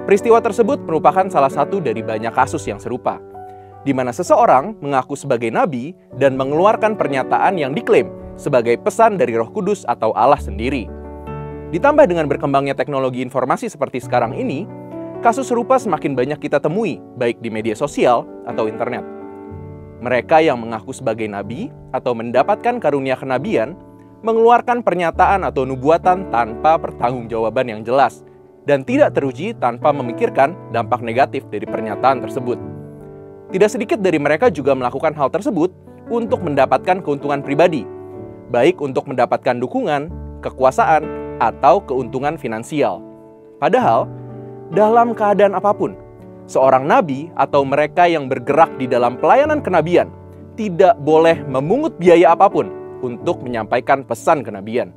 S8: Peristiwa tersebut merupakan salah satu dari banyak kasus yang serupa, di mana seseorang mengaku sebagai nabi dan mengeluarkan pernyataan yang diklaim sebagai pesan dari Roh Kudus atau Allah sendiri. Ditambah dengan berkembangnya teknologi informasi seperti sekarang ini, kasus serupa semakin banyak kita temui, baik di media sosial atau internet. Mereka yang mengaku sebagai nabi atau mendapatkan karunia kenabian, mengeluarkan pernyataan atau nubuatan tanpa pertanggungjawaban yang jelas, dan tidak teruji tanpa memikirkan dampak negatif dari pernyataan tersebut. Tidak sedikit dari mereka juga melakukan hal tersebut untuk mendapatkan keuntungan pribadi, baik untuk mendapatkan dukungan, kekuasaan, atau keuntungan finansial. Padahal, dalam keadaan apapun, seorang nabi atau mereka yang bergerak di dalam pelayanan kenabian tidak boleh memungut biaya apapun untuk menyampaikan pesan kenabian.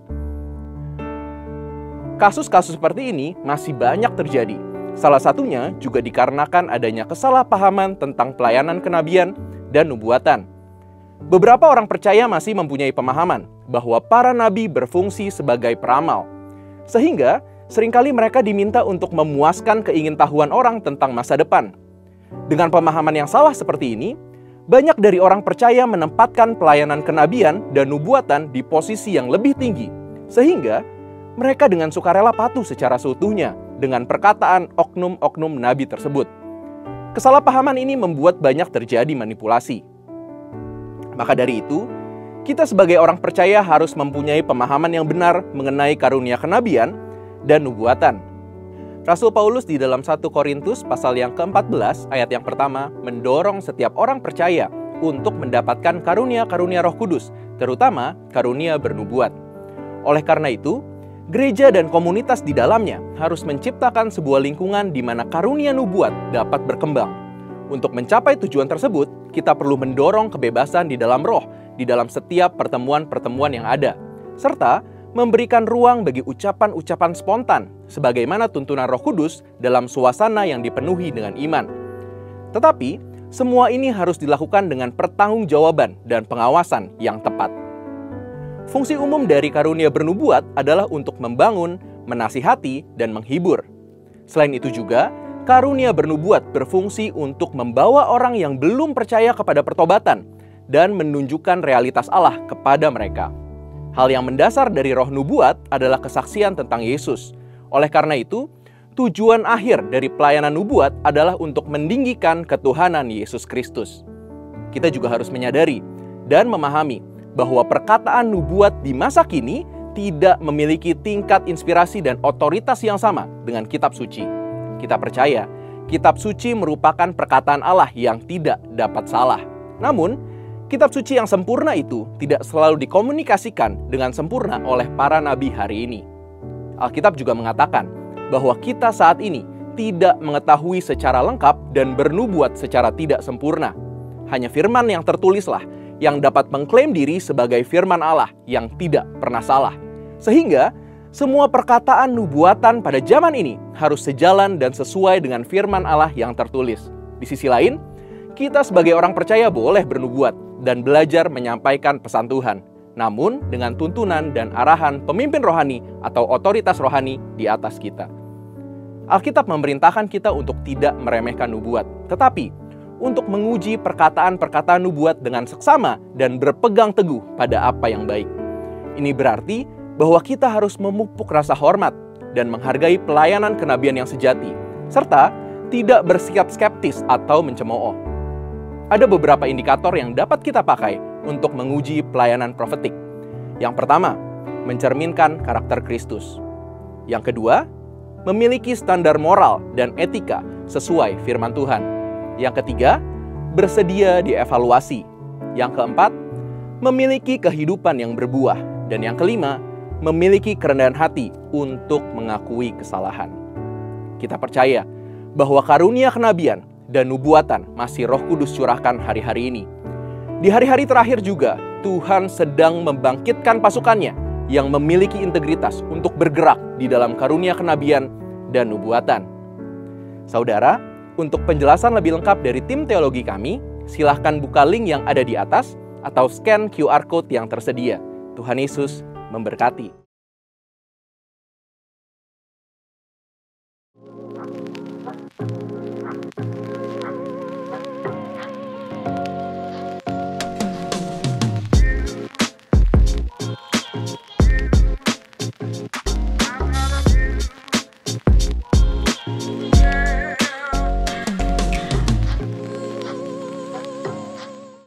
S8: Kasus-kasus seperti ini masih banyak terjadi. Salah satunya juga dikarenakan adanya kesalahpahaman tentang pelayanan kenabian dan nubuatan. Beberapa orang percaya masih mempunyai pemahaman bahwa para nabi berfungsi sebagai peramal. Sehingga seringkali mereka diminta untuk memuaskan keingintahuan orang tentang masa depan. Dengan pemahaman yang salah seperti ini, banyak dari orang percaya menempatkan pelayanan kenabian dan nubuatan di posisi yang lebih tinggi, sehingga mereka dengan sukarela patuh secara seutuhnya dengan perkataan oknum-oknum nabi tersebut. Kesalahpahaman ini membuat banyak terjadi manipulasi. Maka dari itu, kita sebagai orang percaya harus mempunyai pemahaman yang benar mengenai karunia kenabian dan nubuatan. Rasul Paulus di dalam 1 Korintus pasal yang ke-14 ayat yang pertama mendorong setiap orang percaya untuk mendapatkan karunia-karunia Roh Kudus, terutama karunia bernubuat. Oleh karena itu, gereja dan komunitas di dalamnya harus menciptakan sebuah lingkungan di mana karunia nubuat dapat berkembang. Untuk mencapai tujuan tersebut, kita perlu mendorong kebebasan di dalam roh, di dalam setiap pertemuan-pertemuan yang ada, serta memberikan ruang bagi ucapan-ucapan spontan, sebagaimana tuntunan Roh Kudus dalam suasana yang dipenuhi dengan iman. Tetapi, semua ini harus dilakukan dengan pertanggungjawaban dan pengawasan yang tepat. Fungsi umum dari karunia bernubuat adalah untuk membangun, menasihati, dan menghibur. Selain itu juga, karunia bernubuat berfungsi untuk membawa orang yang belum percaya kepada pertobatan dan menunjukkan realitas Allah kepada mereka. Hal yang mendasar dari roh nubuat adalah kesaksian tentang Yesus. Oleh karena itu, tujuan akhir dari pelayanan nubuat adalah untuk meninggikan ketuhanan Yesus Kristus. Kita juga harus menyadari dan memahami bahwa perkataan nubuat di masa kini tidak memiliki tingkat inspirasi dan otoritas yang sama dengan kitab suci. Kita percaya, kitab suci merupakan perkataan Allah yang tidak dapat salah. Namun, kitab suci yang sempurna itu tidak selalu dikomunikasikan dengan sempurna oleh para nabi hari ini. Alkitab juga mengatakan bahwa kita saat ini tidak mengetahui secara lengkap dan bernubuat secara tidak sempurna. Hanya firman yang tertulislah yang dapat mengklaim diri sebagai firman Allah yang tidak pernah salah. Sehingga semua perkataan nubuatan pada zaman ini harus sejalan dan sesuai dengan firman Allah yang tertulis. Di sisi lain, kita sebagai orang percaya boleh bernubuat dan belajar menyampaikan pesan Tuhan, namun dengan tuntunan dan arahan pemimpin rohani atau otoritas rohani di atas kita. Alkitab memerintahkan kita untuk tidak meremehkan nubuat, tetapi untuk menguji perkataan-perkataan nubuat dengan seksama dan berpegang teguh pada apa yang baik. Ini berarti bahwa kita harus memupuk rasa hormat dan menghargai pelayanan kenabian yang sejati, serta tidak bersikap skeptis atau mencemooh. Ada beberapa indikator yang dapat kita pakai untuk menguji pelayanan profetik. Yang pertama, mencerminkan karakter Kristus. Yang kedua, memiliki standar moral dan etika sesuai firman Tuhan. Yang ketiga, bersedia dievaluasi. Yang keempat, memiliki kehidupan yang berbuah. Dan yang kelima, memiliki kerendahan hati untuk mengakui kesalahan. Kita percaya bahwa karunia kenabian dan nubuatan masih Roh Kudus curahkan hari-hari ini. Di hari-hari terakhir juga, Tuhan sedang membangkitkan pasukannya yang memiliki integritas untuk bergerak di dalam karunia kenabian dan nubuatan. Saudara, untuk penjelasan lebih lengkap dari tim teologi kami, silahkan buka link yang ada di atas atau scan QR Code yang tersedia. Tuhan Yesus memberkati.